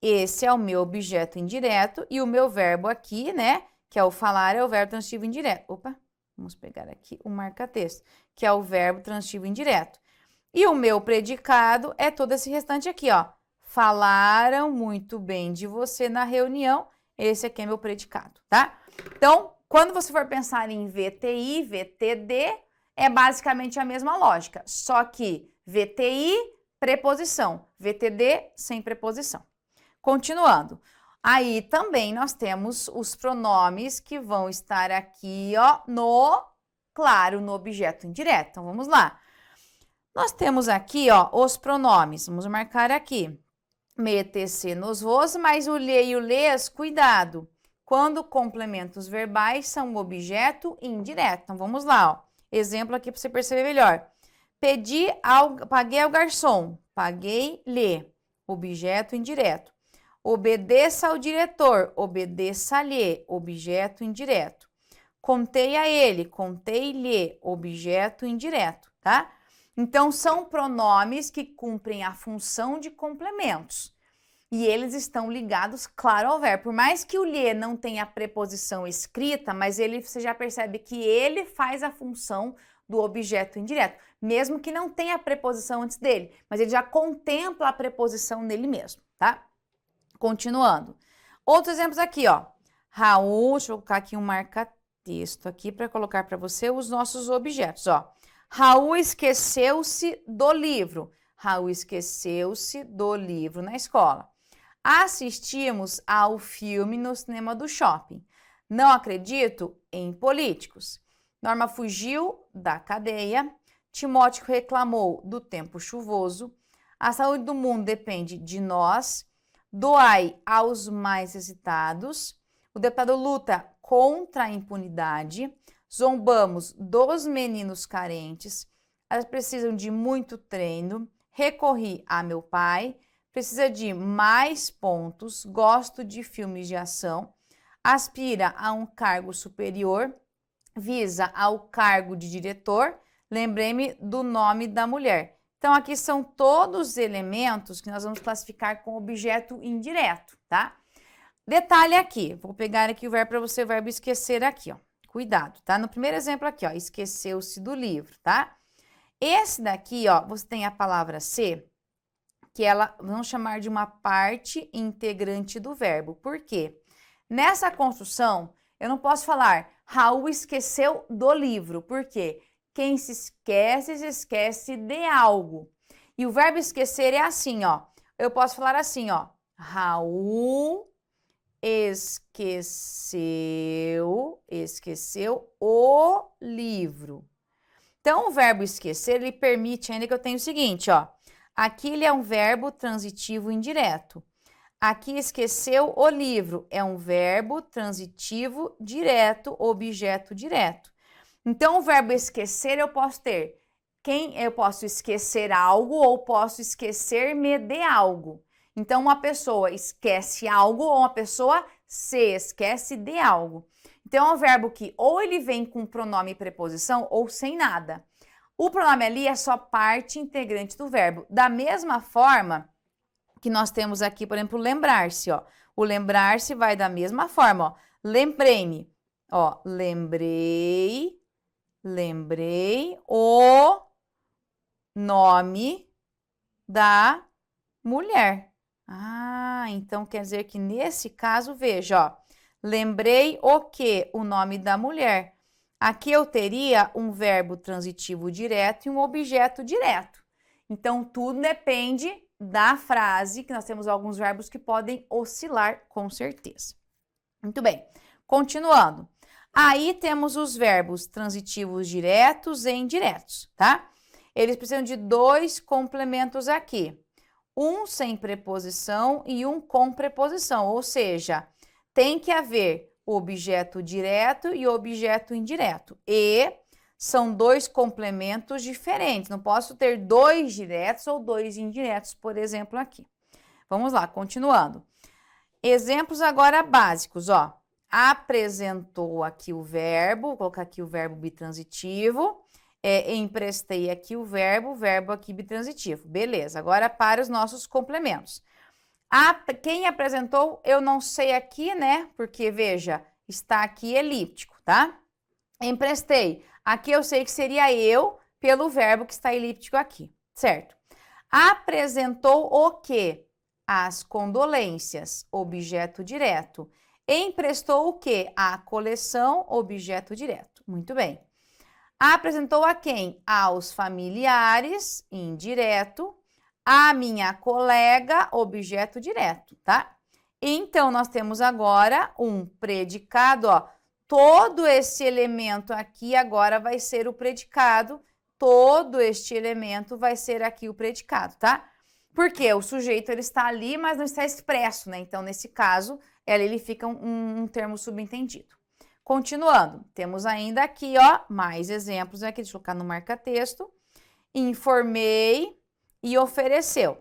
Esse é o meu objeto indireto e o meu verbo aqui, né? Que é o falar, é o verbo transitivo indireto. Opa, vamos pegar aqui o marca-texto, que é o verbo transitivo indireto. E o meu predicado é todo esse restante aqui, ó. Falaram muito bem de você na reunião. Esse aqui é meu predicado, tá? Então, quando você for pensar em VTI, VTD, é basicamente a mesma lógica. Só que VTI, preposição. VTD, sem preposição. Continuando. Aí também nós temos os pronomes que vão estar aqui, ó, claro, no objeto indireto. Então, vamos lá. Nós temos aqui, ó, os pronomes. Vamos marcar aqui. Me, tc, nos, vos, mas o lhe e o lês, cuidado. Quando complementos verbais são objeto indireto. Então, vamos lá, ó. Exemplo aqui para você perceber melhor. Paguei ao garçom. Paguei-lhe. Objeto indireto. Obedeça ao diretor. Obedeça-lhe. Objeto indireto. Contei a ele. Contei-lhe. Objeto indireto, tá? Então, são pronomes que cumprem a função de complementos. E eles estão ligados, claro, ao verbo. Por mais que o lhe não tenha preposição escrita, mas você já percebe que ele faz a função do objeto indireto. Mesmo que não tenha preposição antes dele. Mas ele já contempla a preposição nele mesmo, tá? Continuando. Outros exemplos aqui, ó. Raul, deixa eu colocar aqui um marca-texto aqui para colocar para você os nossos objetos, ó. Raul esqueceu-se do livro. Raul esqueceu-se do livro na escola. Assistimos ao filme no cinema do shopping. Não acredito em políticos. Norma fugiu da cadeia. Timóteo reclamou do tempo chuvoso. A saúde do mundo depende de nós. Doai aos mais necessitados. O deputado luta contra a impunidade. Zombamos dos meninos carentes. Elas precisam de muito treino. Recorri a meu pai. Precisa de mais pontos. Gosto de filmes de ação. Aspira a um cargo superior. Visa ao cargo de diretor. Lembrei-me do nome da mulher. Então, aqui são todos os elementos que nós vamos classificar com objeto indireto, tá? Detalhe aqui, vou pegar aqui o verbo para você, o verbo esquecer aqui, ó. Cuidado, tá? No primeiro exemplo aqui, ó, esqueceu-se do livro, tá? Esse daqui, ó, você tem a palavra ser, que ela, vamos chamar de uma parte integrante do verbo. Por quê? Nessa construção, eu não posso falar Raul esqueceu do livro. Por quê? Quem se esquece de algo. E o verbo esquecer é assim, ó. Eu posso falar assim, ó. Raul esqueceu o livro. Então, o verbo esquecer, ele permite ainda que eu tenha o seguinte, ó. Aqui ele é um verbo transitivo indireto. Aqui esqueceu o livro, é um verbo transitivo direto, objeto direto. Então, o verbo esquecer eu posso ter eu posso esquecer algo ou posso esquecer-me de algo. Então, uma pessoa esquece algo ou uma pessoa se esquece de algo. Então, é um verbo que ou ele vem com pronome e preposição ou sem nada. O pronome ali é só parte integrante do verbo. Da mesma forma que nós temos aqui, por exemplo, lembrar-se, ó. O lembrar-se vai da mesma forma, ó. Lembrei-me, ó. Lembrei o nome da mulher. Ah, então quer dizer que nesse caso, veja, ó. Lembrei o quê? O nome da mulher. Aqui eu teria um verbo transitivo direto e um objeto direto. Então, tudo depende da frase, que nós temos alguns verbos que podem oscilar, com certeza. Muito bem, continuando. Aí temos os verbos transitivos diretos e indiretos, tá? Eles precisam de dois complementos aqui. Um sem preposição e um com preposição, ou seja, tem que haver objeto direto e objeto indireto. E são dois complementos diferentes. Não posso ter dois diretos ou dois indiretos, por exemplo, aqui. Vamos lá, continuando. Exemplos agora básicos, ó. Apresentou aqui o verbo, vou colocar aqui o verbo bitransitivo. Emprestei aqui o verbo aqui bitransitivo. Beleza, agora para os nossos complementos. Quem apresentou, eu não sei aqui, né? Porque, veja, está aqui elíptico, tá? Emprestei. Aqui eu sei que seria eu pelo verbo que está elíptico aqui, certo? Apresentou o quê? As condolências, objeto direto. Emprestou o quê? A coleção, objeto direto. Muito bem. Apresentou a quem? Aos familiares, indireto. A minha colega, objeto direto, tá? Então, nós temos agora um predicado, ó. Todo esse elemento aqui agora vai ser o predicado. Todo este elemento vai ser aqui o predicado, tá? Porque o sujeito ele está ali, mas não está expresso, né? Então, nesse caso, ele fica um termo subentendido. Continuando, temos ainda aqui, ó, mais exemplos aqui. Deixa eu colocar no marca-texto. Informei e ofereceu.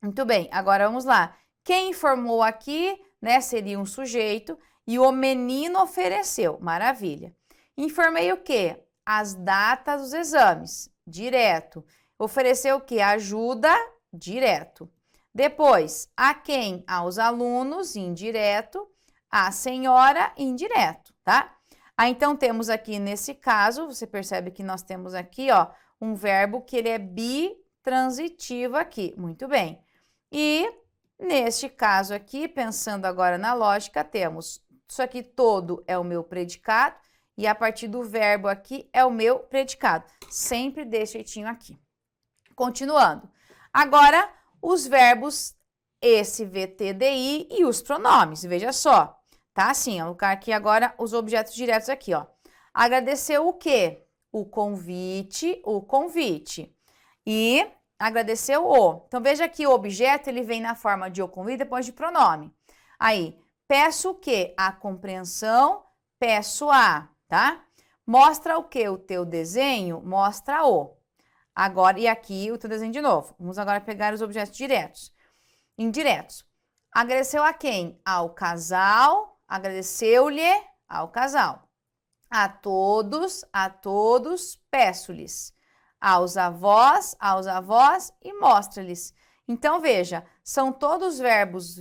Muito bem, agora vamos lá. Quem informou aqui, né, seria um sujeito e o menino ofereceu. Maravilha. Informei o quê? As datas dos exames. Direto. Ofereceu o quê? Ajuda. Direto. Depois, a quem? Aos alunos. Indireto. A senhora. Indireto, tá? Então, temos aqui, nesse caso, você percebe que nós temos aqui, ó, um verbo que ele é bitransitivo aqui. Muito bem. E, neste caso aqui, pensando agora na lógica, temos isso aqui todo é o meu predicado e a partir do verbo aqui é o meu predicado. Sempre desse jeitinho aqui. Continuando. Agora, os verbos esse, VT, DI e os pronomes. Veja só. Tá assim, ó, vou colocar aqui agora os objetos diretos aqui, ó. Agradeceu o quê? O convite. E agradeceu o. Então, veja que o objeto, ele vem na forma de o convite depois de pronome. Aí, peço o quê? A compreensão, peço a, tá? Mostra o quê? O teu desenho, mostra o. Agora, e aqui o teu desenho de novo. Vamos agora pegar os objetos diretos. Indiretos. Agradeceu a quem? Ao casal. Agradeceu-lhe ao casal. A todos, peço-lhes. aos avós e mostra-lhes. Então, veja, são todos verbos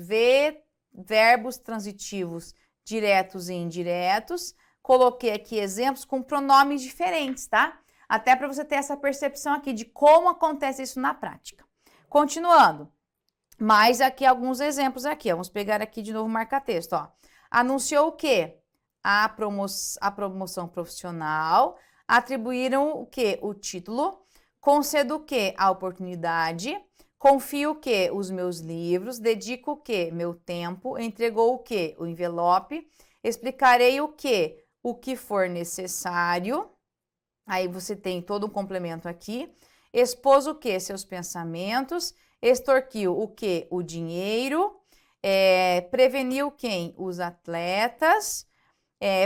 verbos transitivos diretos e indiretos. Coloquei aqui exemplos com pronomes diferentes, tá? Até para você ter essa percepção aqui de como acontece isso na prática. Continuando, mais aqui alguns exemplos aqui. Vamos pegar aqui de novo o marca-texto, ó. Anunciou o quê? A promoção profissional. Atribuíram o quê? O título. Concedo o quê? A oportunidade. Confio o quê? Os meus livros. Dedico o quê? Meu tempo. Entregou o quê? O envelope. Explicarei o quê? O que for necessário. Aí você tem todo um complemento aqui. Expôs o quê? Seus pensamentos. Extorquiu o quê? O dinheiro. Preveniu quem? Os atletas.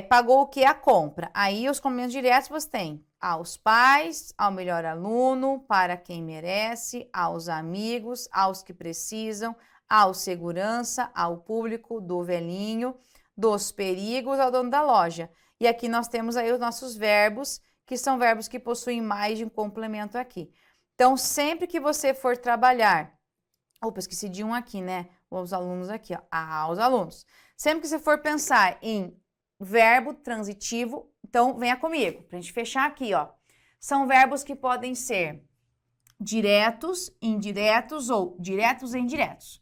Pagou o que? A compra. Aí os complementos diretos você tem aos pais, ao melhor aluno, para quem merece, aos amigos, aos que precisam, ao segurança, ao público, do velhinho, dos perigos, ao dono da loja. E aqui nós temos aí os nossos verbos, que são verbos que possuem mais de um complemento aqui. Então, sempre que você for trabalhar, opa, esqueci de um aqui, né? Os alunos aqui, ó, aos alunos. Sempre que você for pensar em verbo transitivo, então venha comigo, pra gente fechar aqui, ó. São verbos que podem ser diretos, indiretos ou diretos e indiretos.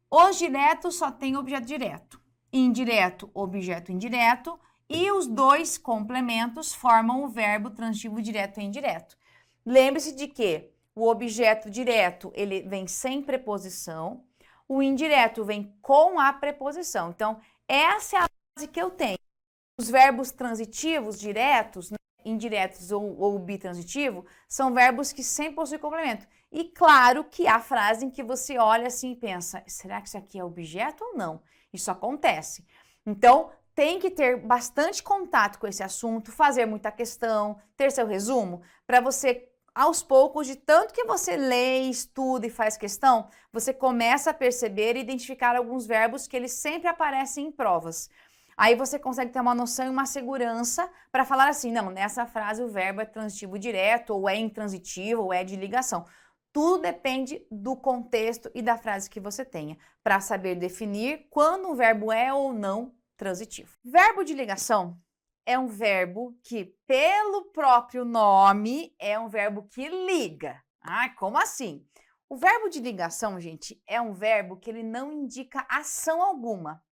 Os diretos só tem objeto direto, indireto, objeto indireto, e os dois complementos formam o verbo transitivo direto e indireto. Lembre-se de que o objeto direto, ele vem sem preposição, o indireto vem com a preposição. Então, essa é a base que eu tenho. Os verbos transitivos, diretos, né, indiretos ou bitransitivo, são verbos que sempre possuem complemento. E claro que há frase em que você olha assim e pensa, será que isso aqui é objeto ou não? Isso acontece. Então, tem que ter bastante contato com esse assunto, fazer muita questão, ter seu resumo, para você, aos poucos, de tanto que você lê, estuda e faz questão, você começa a perceber e identificar alguns verbos que eles sempre aparecem em provas. Aí você consegue ter uma noção e uma segurança para falar assim, não, nessa frase o verbo é transitivo direto, ou é intransitivo, ou é de ligação. Tudo depende do contexto e da frase que você tenha, para saber definir quando um verbo é ou não transitivo. Verbo de ligação é um verbo que, pelo próprio nome, é um verbo que liga. Ah, como assim? O verbo de ligação, gente, é um verbo que ele não indica ação alguma.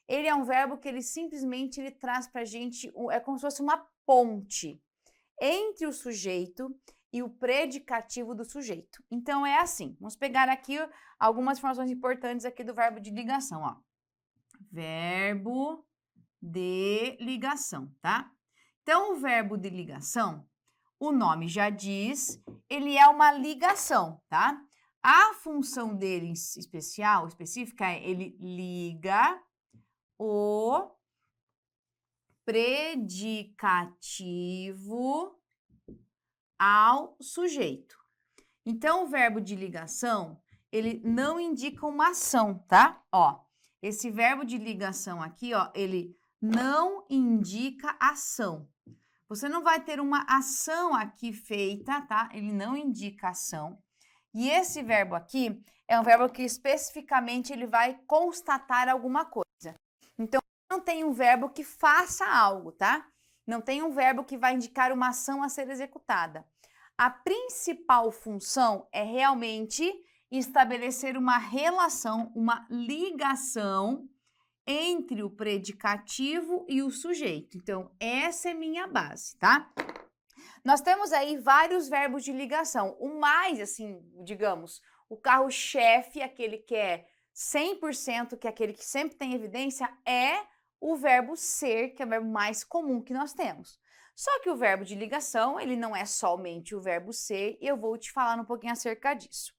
Ele é um verbo que ele simplesmente ele traz para a gente, é como se fosse uma ponte entre o sujeito e o predicativo do sujeito. Então, é assim, vamos pegar aqui algumas informações importantes aqui do verbo de ligação, ó. Verbo de ligação, tá? Então, o verbo de ligação, o nome já diz, ele é uma ligação, tá? A função dele específica é ele liga o predicativo ao sujeito. Então, o verbo de ligação, ele não indica uma ação, tá? Ó, esse verbo de ligação aqui, ó, ele não indica ação. Você não vai ter uma ação aqui feita, tá? Ele não indica ação. E esse verbo aqui é um verbo que especificamente ele vai constatar alguma coisa. Então, não tem um verbo que faça algo, tá? Não tem um verbo que vai indicar uma ação a ser executada. A principal função é realmente estabelecer uma relação, uma ligação entre o predicativo e o sujeito. Então, essa é minha base, tá? Nós temos aí vários verbos de ligação. O mais, assim, digamos, o carro-chefe, aquele que é 100%, que é aquele que sempre tem evidência, é o verbo ser, que é o verbo mais comum que nós temos. Só que o verbo de ligação, ele não é somente o verbo ser, e eu vou te falar um pouquinho acerca disso.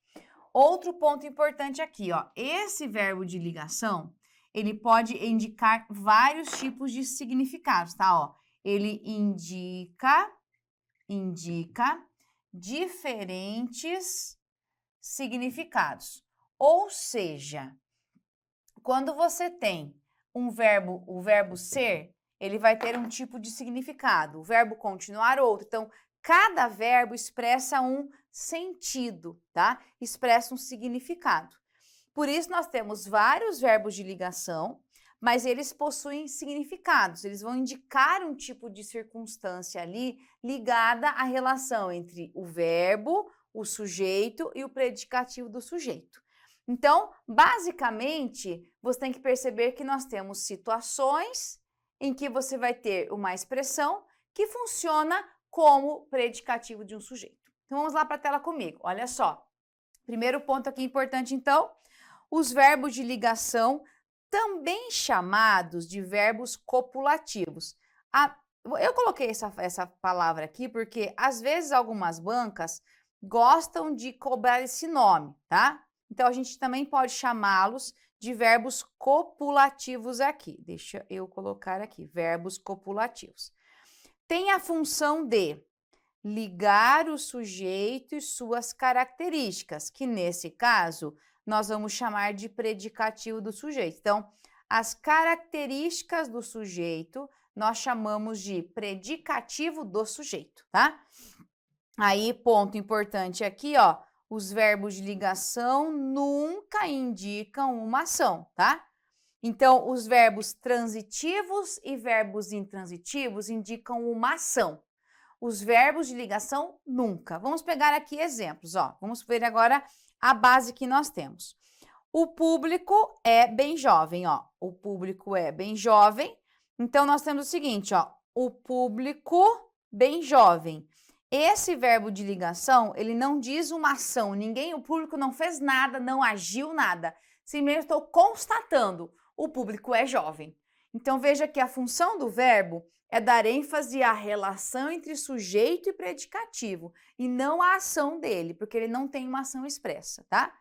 Outro ponto importante aqui, ó, esse verbo de ligação, ele pode indicar vários tipos de significados, tá? Ó, ele indica diferentes significados. Ou seja, quando você tem um verbo, o verbo ser, ele vai ter um tipo de significado, o verbo continuar outro. Então, cada verbo expressa um sentido, tá? Expressa um significado. Por isso, nós temos vários verbos de ligação, mas eles possuem significados. Eles vão indicar um tipo de circunstância ali ligada à relação entre o verbo, o sujeito e o predicativo do sujeito. Então, basicamente, você tem que perceber que nós temos situações em que você vai ter uma expressão que funciona como predicativo de um sujeito. Então, vamos lá para a tela comigo. Olha só. Primeiro ponto aqui importante, então, os verbos de ligação, também chamados de verbos copulativos. Eu coloquei essa palavra aqui porque, às vezes, algumas bancas gostam de cobrar esse nome, tá? Então, a gente também pode chamá-los de verbos copulativos aqui. Deixa eu colocar aqui, verbos copulativos. Tem a função de ligar o sujeito e suas características, que nesse caso nós vamos chamar de predicativo do sujeito. Então, as características do sujeito nós chamamos de predicativo do sujeito, tá? Aí, ponto importante aqui, ó, os verbos de ligação nunca indicam uma ação, tá? Então, os verbos transitivos e verbos intransitivos indicam uma ação. Os verbos de ligação nunca. Vamos pegar aqui exemplos, ó. Vamos ver agora a base que nós temos. O público é bem jovem, ó. O público é bem jovem. Então, nós temos o seguinte, ó. O público bem jovem. Esse verbo de ligação, ele não diz uma ação. O público não fez nada, não agiu nada. Simplesmente estou constatando. O público é jovem. Então, veja que a função do verbo é dar ênfase à relação entre sujeito e predicativo, e não à ação dele, porque ele não tem uma ação expressa, tá?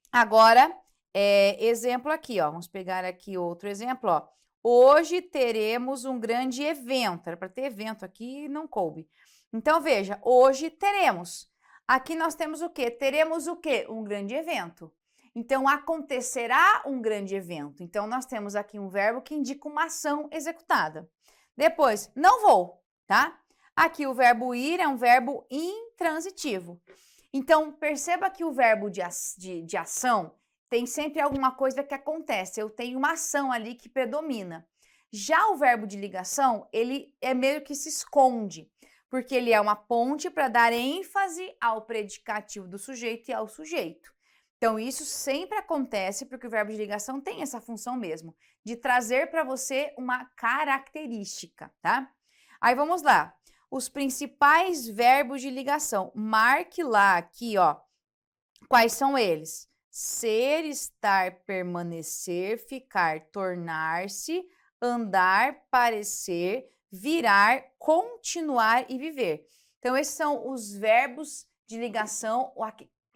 Agora, exemplo aqui, ó. Vamos pegar aqui outro exemplo, ó. Hoje teremos um grande evento. Era para ter evento aqui e não coube. Então, veja, hoje teremos. Aqui nós temos o quê? Teremos o quê? Um grande evento. Então, acontecerá um grande evento. Então, nós temos aqui um verbo que indica uma ação executada. Depois, não vou, tá? Aqui o verbo ir é um verbo intransitivo. Então, perceba que o verbo de ação tem sempre alguma coisa que acontece. Eu tenho uma ação ali que predomina. Já o verbo de ligação, ele é meio que se esconde, porque ele é uma ponte para dar ênfase ao predicativo do sujeito e ao sujeito. Então, isso sempre acontece porque o verbo de ligação tem essa função mesmo, de trazer para você uma característica, tá? Aí, vamos lá. Os principais verbos de ligação. Marque lá aqui, ó, quais são eles. Ser, estar, permanecer, ficar, tornar-se, andar, parecer, virar, continuar e viver. Então, esses são os verbos de ligação.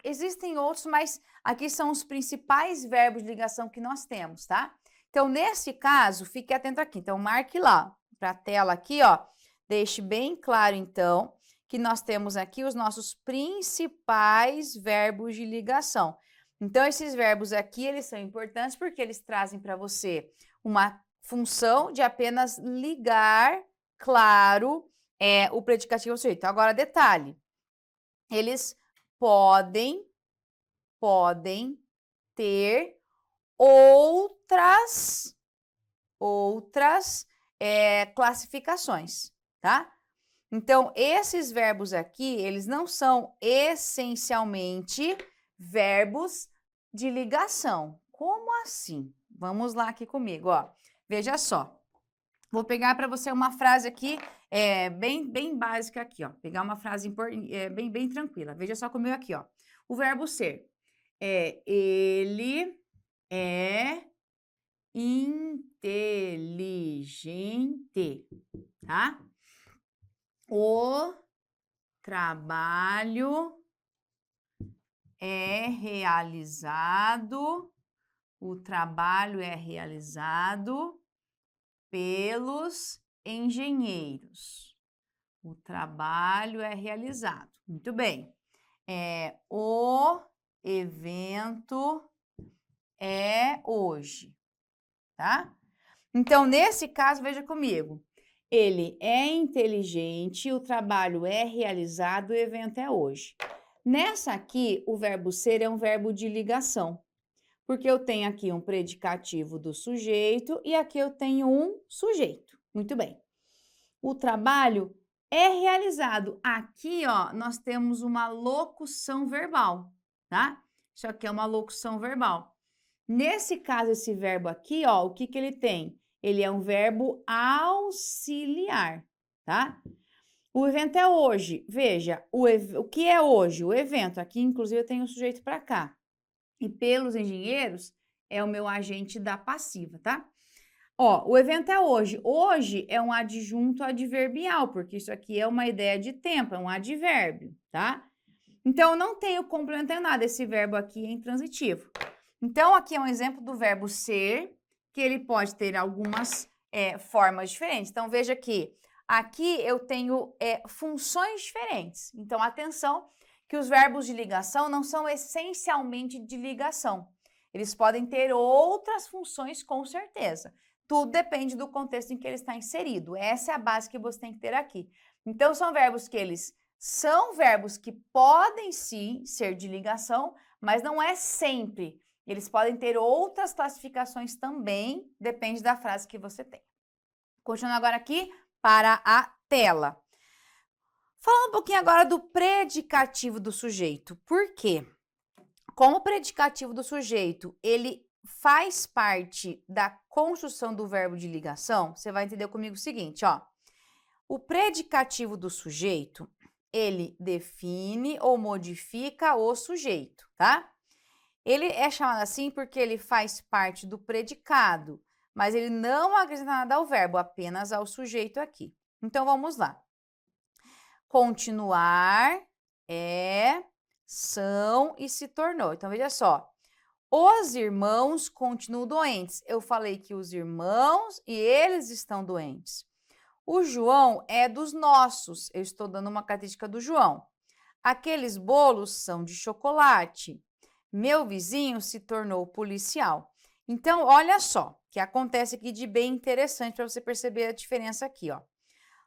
Existem outros, mas aqui são os principais verbos de ligação que nós temos, tá? Então, nesse caso, fique atento aqui. Então, marque lá para a tela aqui, ó. Deixe bem claro, então, que nós temos aqui os nossos principais verbos de ligação. Então, esses verbos aqui, eles são importantes porque eles trazem para você uma função de apenas ligar, claro, o predicativo ao sujeito. Agora, detalhe, eles podem ter outras classificações, tá? Então, esses verbos aqui, eles não são essencialmente verbos de ligação. Como assim? Vamos lá aqui comigo, ó. Veja só. Vou pegar para você uma frase aqui, bem básica aqui, ó. Pegar uma frase bem tranquila. Veja só comigo aqui, ó. O verbo ser. Ele é inteligente, tá? O trabalho é realizado pelos engenheiros. O trabalho é realizado. Muito bem. O evento é hoje, tá? Então, nesse caso, veja comigo. ele é inteligente, o trabalho é realizado, o evento é hoje. Nessa aqui, o verbo ser é um verbo de ligação, porque eu tenho aqui um predicativo do sujeito e aqui eu tenho um sujeito. Muito bem. O trabalho é realizado. Aqui, ó, nós temos uma locução verbal, tá? Isso aqui é uma locução verbal. Nesse caso, esse verbo aqui, ó, o que que ele tem? Ele é um verbo auxiliar, tá? O evento é hoje. Veja, o que é hoje? O evento. Aqui, inclusive, eu tenho o sujeito para cá. E pelos engenheiros, é o meu agente da passiva, tá? Ó, o evento é hoje. Hoje é um adjunto adverbial, porque isso aqui é uma ideia de tempo, é um advérbio, tá? Então, eu não tenho complemento em nada. Esse verbo aqui é intransitivo. Então, aqui é um exemplo do verbo ser, que ele pode ter algumas formas diferentes. Então, veja que aqui eu tenho funções diferentes. Então, atenção que os verbos de ligação não são essencialmente de ligação. Eles podem ter outras funções, com certeza. Tudo depende do contexto em que ele está inserido. Essa é a base que você tem que ter aqui. Então, são verbos que eles são verbos que podem sim ser de ligação, mas não é sempre. Eles podem ter outras classificações também, depende da frase que você tem. Continuando agora aqui para a tela. Falando um pouquinho agora do predicativo do sujeito. Por quê? Como o predicativo do sujeito, ele faz parte da construção do verbo de ligação, você vai entender comigo o seguinte, ó. O predicativo do sujeito, ele define ou modifica o sujeito, tá? Ele é chamado assim porque ele faz parte do predicado, mas ele não acrescenta nada ao verbo, apenas ao sujeito aqui. Então, vamos lá. Continuar, são e se tornou. Então, veja só. Os irmãos continuam doentes. Eu falei que os irmãos e eles estão doentes. O João é dos nossos. Eu estou dando uma característica do João. Aqueles bolos são de chocolate. Meu vizinho se tornou policial. Então, olha só o que acontece aqui de bem interessante para você perceber a diferença aqui, ó.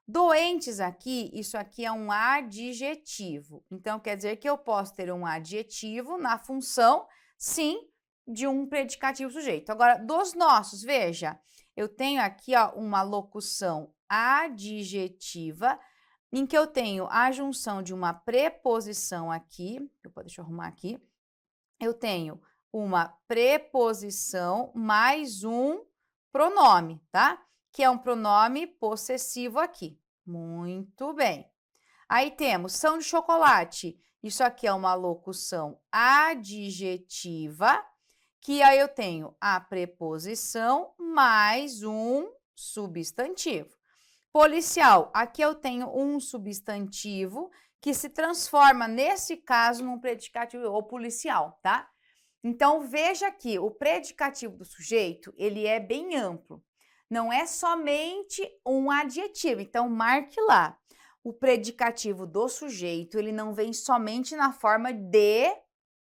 Doentes aqui, isso aqui é um adjetivo. Então, quer dizer que eu posso ter um adjetivo na função, sim, de um predicativo sujeito. Agora, dos nossos, veja, eu tenho aqui, ó, uma locução adjetiva, em que eu tenho a junção de uma preposição aqui, deixa eu arrumar aqui, eu tenho uma preposição mais um pronome, tá? Que é um pronome possessivo aqui. Muito bem. Aí temos são de chocolate. Isso aqui é uma locução adjetiva, que aí eu tenho a preposição mais um substantivo. Policial, aqui eu tenho um substantivo que se transforma, nesse caso, num predicativo ou policial, tá? Então, veja aqui, o predicativo do sujeito, ele é bem amplo. Não é somente um adjetivo, então marque lá. O predicativo do sujeito, ele não vem somente na forma de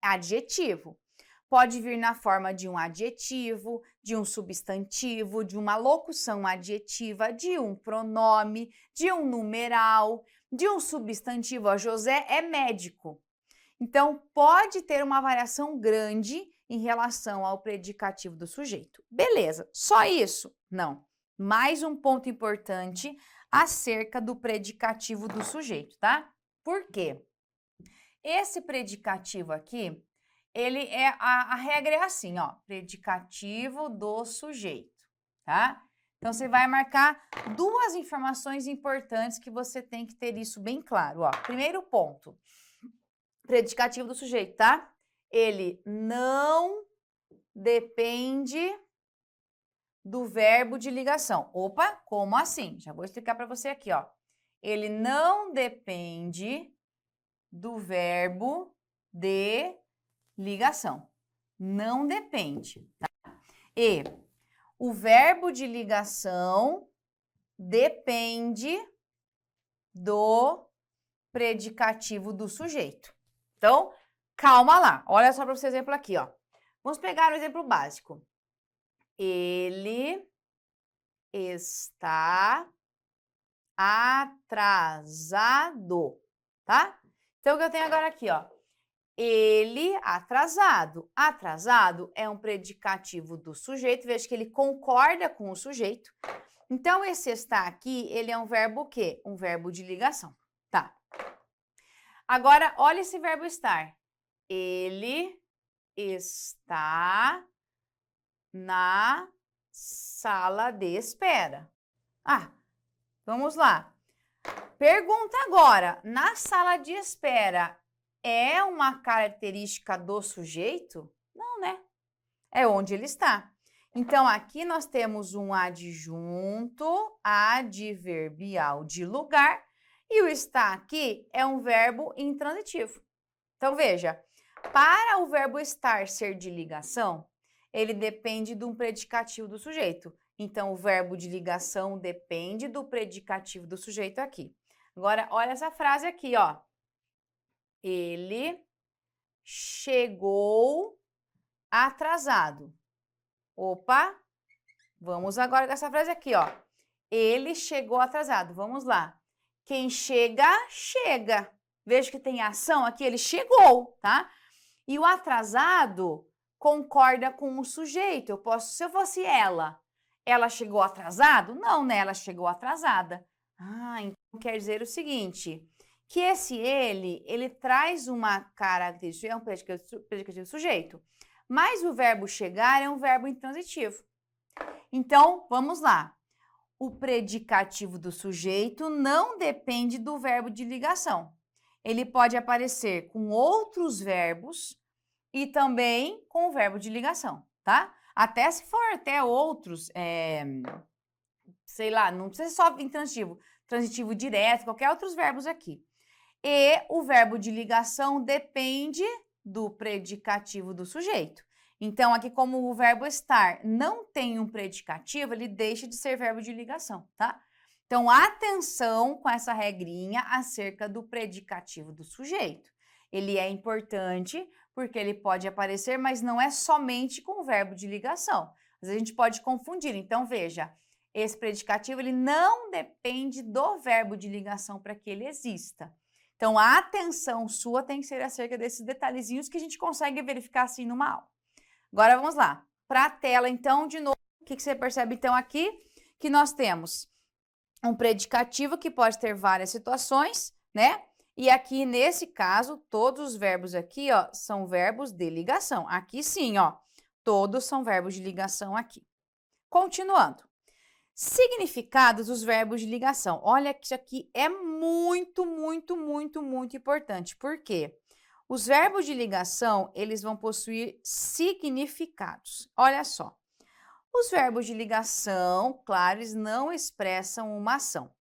adjetivo. Pode vir na forma de um adjetivo, de um substantivo, de uma locução adjetiva, de um pronome, de um numeral, de um substantivo. A José é médico. Então, pode ter uma variação grande em relação ao predicativo do sujeito. Beleza, só isso? Não. Mais um ponto importante acerca do predicativo do sujeito, tá? Por quê? Esse predicativo aqui, ele é a regra é assim, ó, predicativo do sujeito, tá? Então, você vai marcar duas informações importantes que você tem que ter isso bem claro, ó. Primeiro ponto, predicativo do sujeito, tá? Ele não depende do verbo de ligação. Opa, como assim? Já vou explicar para você aqui, ó. Ele não depende do verbo de ligação. Não depende, tá? E o verbo de ligação depende do predicativo do sujeito. Então, calma lá. Olha só para esse exemplo aqui, ó. Vamos pegar o exemplo básico. Ele está atrasado, tá? Então, o que eu tenho agora aqui, ó. Ele atrasado. Atrasado é um predicativo do sujeito. Veja que ele concorda com o sujeito. Então, esse está aqui, ele é um verbo o quê? Um verbo de ligação, tá? Agora, olha esse verbo estar. Ele está na sala de espera. Ah, vamos lá. Pergunta agora, na sala de espera é uma característica do sujeito? Não, né? É onde ele está. Então, aqui nós temos um adjunto adverbial de lugar e o está aqui é um verbo intransitivo. Então, veja, para o verbo estar ser de ligação, ele depende de um predicativo do sujeito. Então, o verbo de ligação depende do predicativo do sujeito aqui. Agora, olha essa frase aqui, ó. Ele chegou atrasado. Opa, vamos agora com essa frase aqui, ó. Ele chegou atrasado. Vamos lá. Quem chega, chega. Veja que tem ação aqui, ele chegou, tá? E o atrasado concorda com o sujeito. Se eu fosse ela chegou atrasado? Não, né? Ela chegou atrasada. Ah, então quer dizer o seguinte, que esse ele traz uma característica, é um predicativo sujeito, mas o verbo chegar é um verbo intransitivo. Então, vamos lá. O predicativo do sujeito não depende do verbo de ligação. Ele pode aparecer com outros verbos e também com o verbo de ligação, tá? Até se for até outros, sei lá, não precisa só intransitivo, transitivo direto, qualquer outros verbos aqui. E o verbo de ligação depende do predicativo do sujeito. Então, aqui como o verbo estar não tem um predicativo, ele deixa de ser verbo de ligação, tá? Então, atenção com essa regrinha acerca do predicativo do sujeito. Ele é importante porque ele pode aparecer, mas não é somente com o verbo de ligação. Às vezes a gente pode confundir. Então, veja, esse predicativo ele não depende do verbo de ligação para que ele exista. Então, a atenção sua tem que ser acerca desses detalhezinhos que a gente consegue verificar assim numa aula. Agora, vamos lá. Para a tela, então, de novo, o que você percebe, então, aqui? Que nós temos um predicativo que pode ter várias situações, né? E aqui, nesse caso, todos os verbos aqui, ó, são verbos de ligação. Aqui sim, ó, todos são verbos de ligação aqui. Continuando. Significados dos verbos de ligação. Olha que isso aqui é muito, muito, muito, muito importante. Por quê? Os verbos de ligação, eles vão possuir significados. Olha só. Os verbos de ligação, claro, eles não expressam uma ação.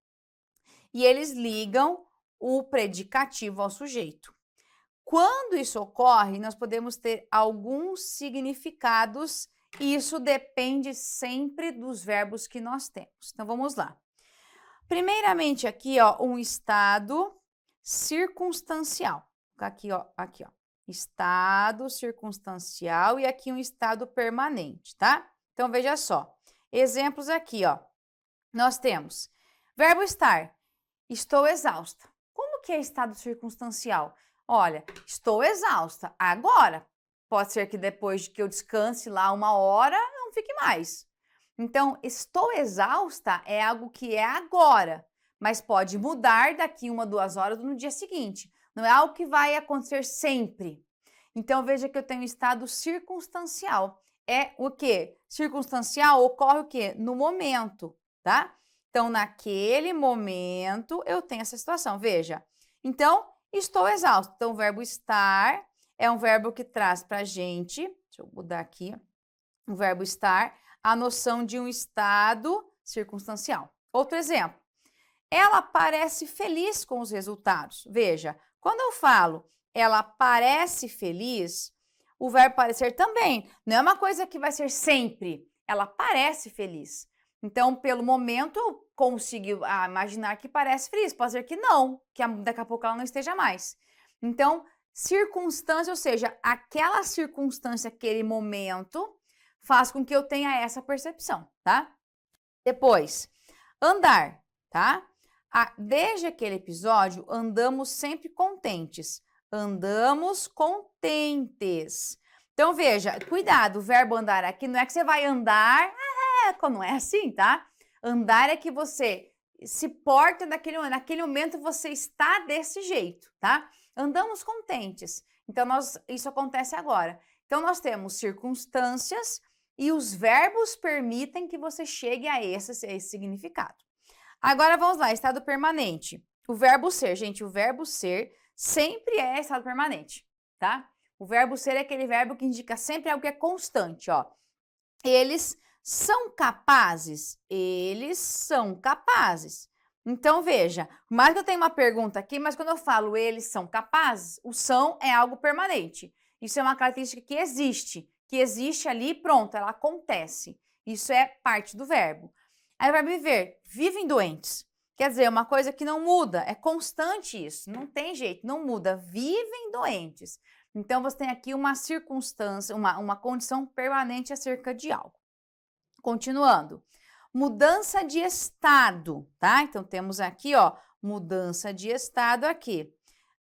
E eles ligam o predicativo ao sujeito. Quando isso ocorre, nós podemos ter alguns significados e isso depende sempre dos verbos que nós temos. Então, vamos lá. Primeiramente, aqui, ó, um estado circunstancial. Aqui, ó, estado circunstancial e aqui um estado permanente, tá? Então, veja só. Exemplos aqui, ó. Nós temos verbo estar. Estou exausta. Como que é estado circunstancial? Olha, estou exausta agora. Pode ser que depois de que eu descanse lá 1 hora, não fique mais. Então, estou exausta é algo que é agora, mas pode mudar daqui 1, 2 horas no dia seguinte. Não é algo que vai acontecer sempre. Então, veja que eu tenho estado circunstancial. É o quê? Circunstancial ocorre o quê? No momento, tá? Então, naquele momento, eu tenho essa situação. Veja. Então, estou exausto. Então, o verbo estar é um verbo que traz para a gente, deixa eu mudar aqui, o verbo estar, a noção de um estado circunstancial. Outro exemplo. Ela parece feliz com os resultados. Veja, quando eu falo ela parece feliz, o verbo parecer também não é uma coisa que vai ser sempre. Ela parece feliz. Então, pelo momento, eu consigo imaginar que parece feliz. Pode ser que não, que daqui a pouco ela não esteja mais. Então, circunstância, ou seja, aquela circunstância, aquele momento, faz com que eu tenha essa percepção, tá? Depois, andar, tá? Desde aquele episódio, andamos sempre contentes. Andamos contentes. Então, veja, cuidado, o verbo andar aqui não é que você vai andar, não é assim, tá? Andar é que você se porta naquele momento você está desse jeito, tá? Andamos contentes. Então, isso acontece agora. Então, nós temos circunstâncias e os verbos permitem que você chegue a esse significado. Agora, vamos lá, estado permanente. O verbo ser, gente, o verbo ser sempre é estado permanente, tá? O verbo ser é aquele verbo que indica sempre algo que é constante, ó. Eles são capazes? Eles são capazes. Então, veja, por mais que eu tenha uma pergunta aqui, mas quando eu falo eles são capazes, o são é algo permanente. Isso é uma característica que existe ali, pronto, ela acontece. Isso é parte do verbo. Aí vai viver, vivem doentes. Quer dizer, uma coisa que não muda, é constante isso, não tem jeito, não muda, vivem doentes. Então, você tem aqui uma circunstância, uma condição permanente acerca de algo. Continuando, mudança de estado, tá? Então, temos aqui, ó, mudança de estado aqui.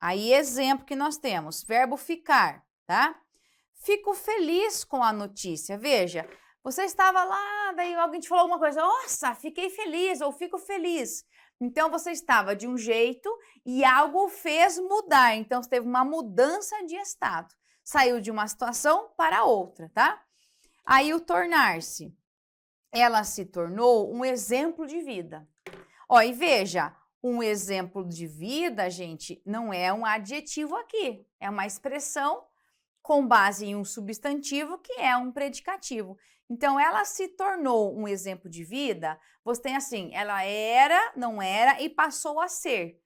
Aí, exemplo que nós temos, verbo ficar, tá? Fico feliz com a notícia. Veja, você estava lá, daí alguém te falou alguma coisa, nossa, fiquei feliz ou fico feliz. Então, você estava de um jeito e algo fez mudar. Então, você teve uma mudança de estado. Saiu de uma situação para outra, tá? Aí, o tornar-se. Ela se tornou um exemplo de vida. Ó, e veja, um exemplo de vida, gente, não é um adjetivo aqui. É uma expressão com base em um substantivo que é um predicativo. Então, ela se tornou um exemplo de vida, você tem assim, ela era, não era e passou a ser.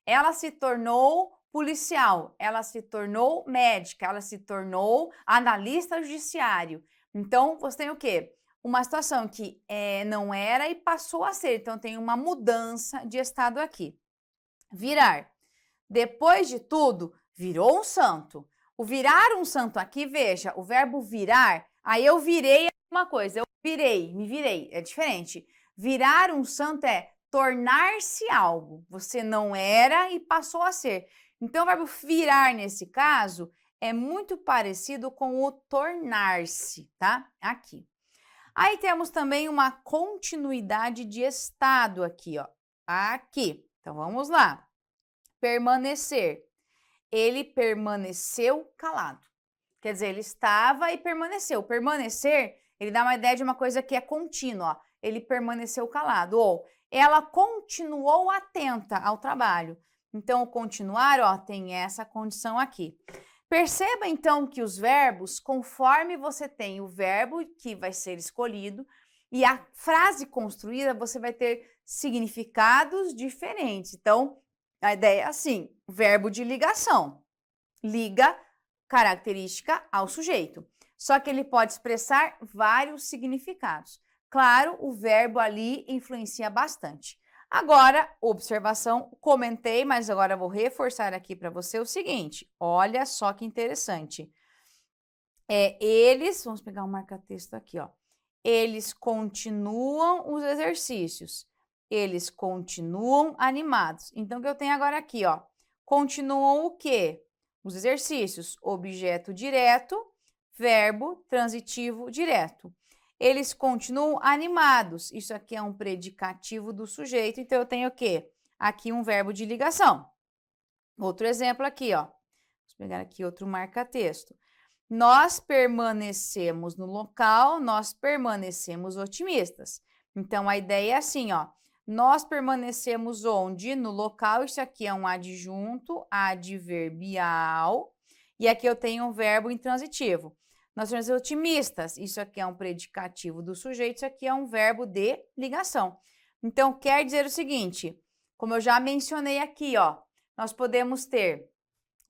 Ela se tornou policial, ela se tornou médica, ela se tornou analista judiciário. Então, você tem o quê? Uma situação que não era e passou a ser. Então, tem uma mudança de estado aqui. Virar. Depois de tudo, virou um santo. O virar um santo aqui, veja, o verbo virar, aí eu virei uma coisa, eu virei, me virei, é diferente. Virar um santo é tornar-se algo. Você não era e passou a ser. Então, o verbo virar, nesse caso, é muito parecido com o tornar-se, tá? Aqui. Aí temos também uma continuidade de estado aqui, ó. Aqui. Então, vamos lá. Permanecer. Ele permaneceu calado. Quer dizer, ele estava e permaneceu. Permanecer, ele dá uma ideia de uma coisa que é contínua. Ele permaneceu calado. Ou ela continuou atenta ao trabalho. Então, o continuar, ó, tem essa condição aqui. Perceba, então, que os verbos, conforme você tem o verbo que vai ser escolhido e a frase construída, você vai ter significados diferentes. Então, a ideia é assim, verbo de ligação. Liga característica ao sujeito. Só que ele pode expressar vários significados. Claro, o verbo ali influencia bastante. Agora, observação, comentei, mas agora vou reforçar aqui para você o seguinte. Olha só que interessante. Eles, vamos pegar um marca-texto aqui, ó. Eles continuam os exercícios. Eles continuam animados. Então, o que eu tenho agora aqui, ó? Continuam o quê? Os exercícios. Objeto direto, verbo transitivo direto. Eles continuam animados. Isso aqui é um predicativo do sujeito. Então, eu tenho o quê? Aqui um verbo de ligação. Outro exemplo aqui, ó. Vamos pegar aqui outro marca-texto. Nós permanecemos no local, nós permanecemos otimistas. Então, a ideia é assim, ó. Nós permanecemos onde? No local, isso aqui é um adjunto adverbial. E aqui eu tenho um verbo intransitivo. Nós somos otimistas, isso aqui é um predicativo do sujeito, isso aqui é um verbo de ligação. Então, quer dizer o seguinte, como eu já mencionei aqui, ó, nós podemos ter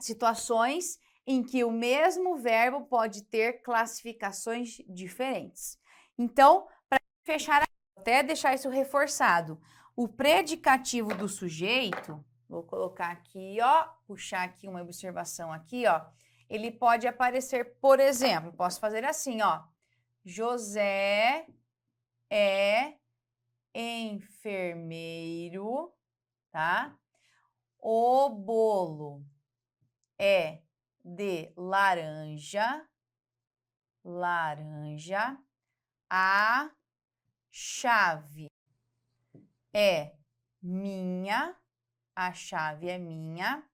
situações em que o mesmo verbo pode ter classificações diferentes. Então, para fechar, até deixar isso reforçado, o predicativo do sujeito, vou colocar aqui, ó, puxar aqui uma observação aqui, ó, ele pode aparecer, por exemplo, posso fazer assim, ó, José é enfermeiro tá? O bolo é de laranja, laranja. A chave é minha, a chave é minha.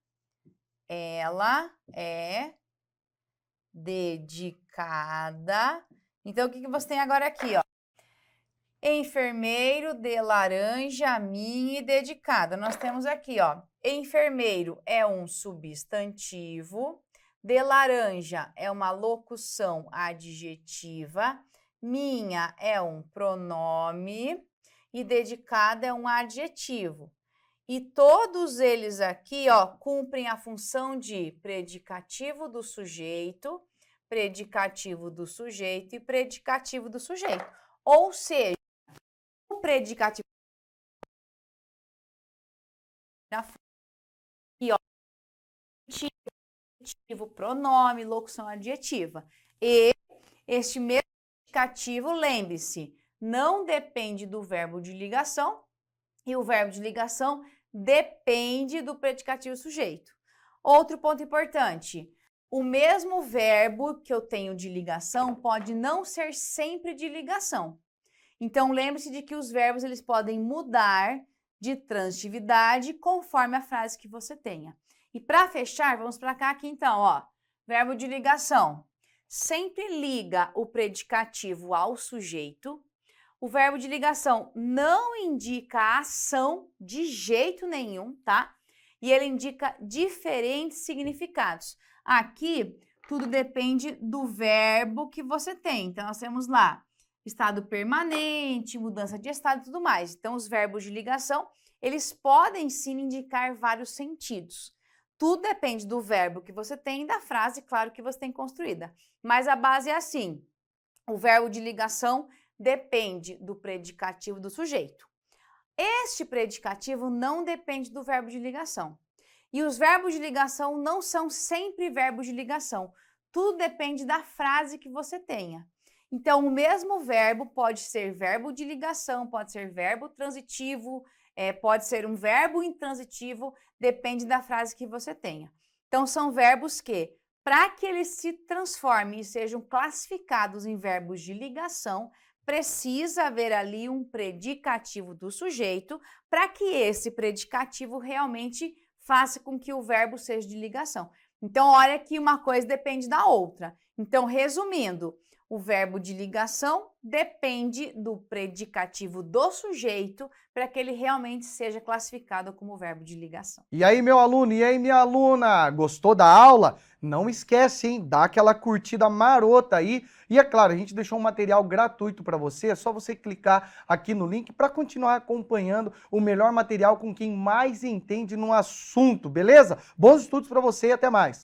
Ela é dedicada. Então, o que você tem agora aqui, ó? Enfermeiro, de laranja, minha e dedicada. Nós temos aqui, ó, enfermeiro é um substantivo, de laranja é uma locução adjetiva, minha é um pronome e dedicada é um adjetivo. E todos eles aqui, ó, cumprem a função de predicativo do sujeito e predicativo do sujeito. Ou seja, o predicativo na e ó, adjetivo, pronome, locução adjetiva. E este mesmo predicativo, lembre-se, não depende do verbo de ligação e o verbo de ligação depende do predicativo sujeito. Outro ponto importante, o mesmo verbo que eu tenho de ligação pode não ser sempre de ligação. Então, lembre-se de que os verbos eles podem mudar de transitividade conforme a frase que você tenha. E para fechar, vamos para cá aqui então, ó. Verbo de ligação. Sempre liga o predicativo ao sujeito. O verbo de ligação não indica a ação de jeito nenhum, tá? E ele indica diferentes significados. Aqui, tudo depende do verbo que você tem. Então, nós temos lá estado permanente, mudança de estado e tudo mais. Então, os verbos de ligação, eles podem sim indicar vários sentidos. Tudo depende do verbo que você tem e da frase, claro, que você tem construída. Mas a base é assim, o verbo de ligação depende do predicativo do sujeito. Este predicativo não depende do verbo de ligação. E os verbos de ligação não são sempre verbos de ligação. Tudo depende da frase que você tenha. Então, o mesmo verbo pode ser verbo de ligação, pode ser verbo transitivo, pode ser um verbo intransitivo, depende da frase que você tenha. Então, são verbos que, para que eles se transformem e sejam classificados em verbos de ligação, precisa haver ali um predicativo do sujeito para que esse predicativo realmente faça com que o verbo seja de ligação. Então, olha que uma coisa depende da outra. Então, resumindo, o verbo de ligação depende do predicativo do sujeito para que ele realmente seja classificado como verbo de ligação. E aí, meu aluno, e aí, minha aluna, gostou da aula? Não esquece, hein? Dá aquela curtida marota aí. E é claro, a gente deixou um material gratuito para você, é só você clicar aqui no link para continuar acompanhando o melhor material com quem mais entende no assunto, beleza? Bons estudos para você e até mais.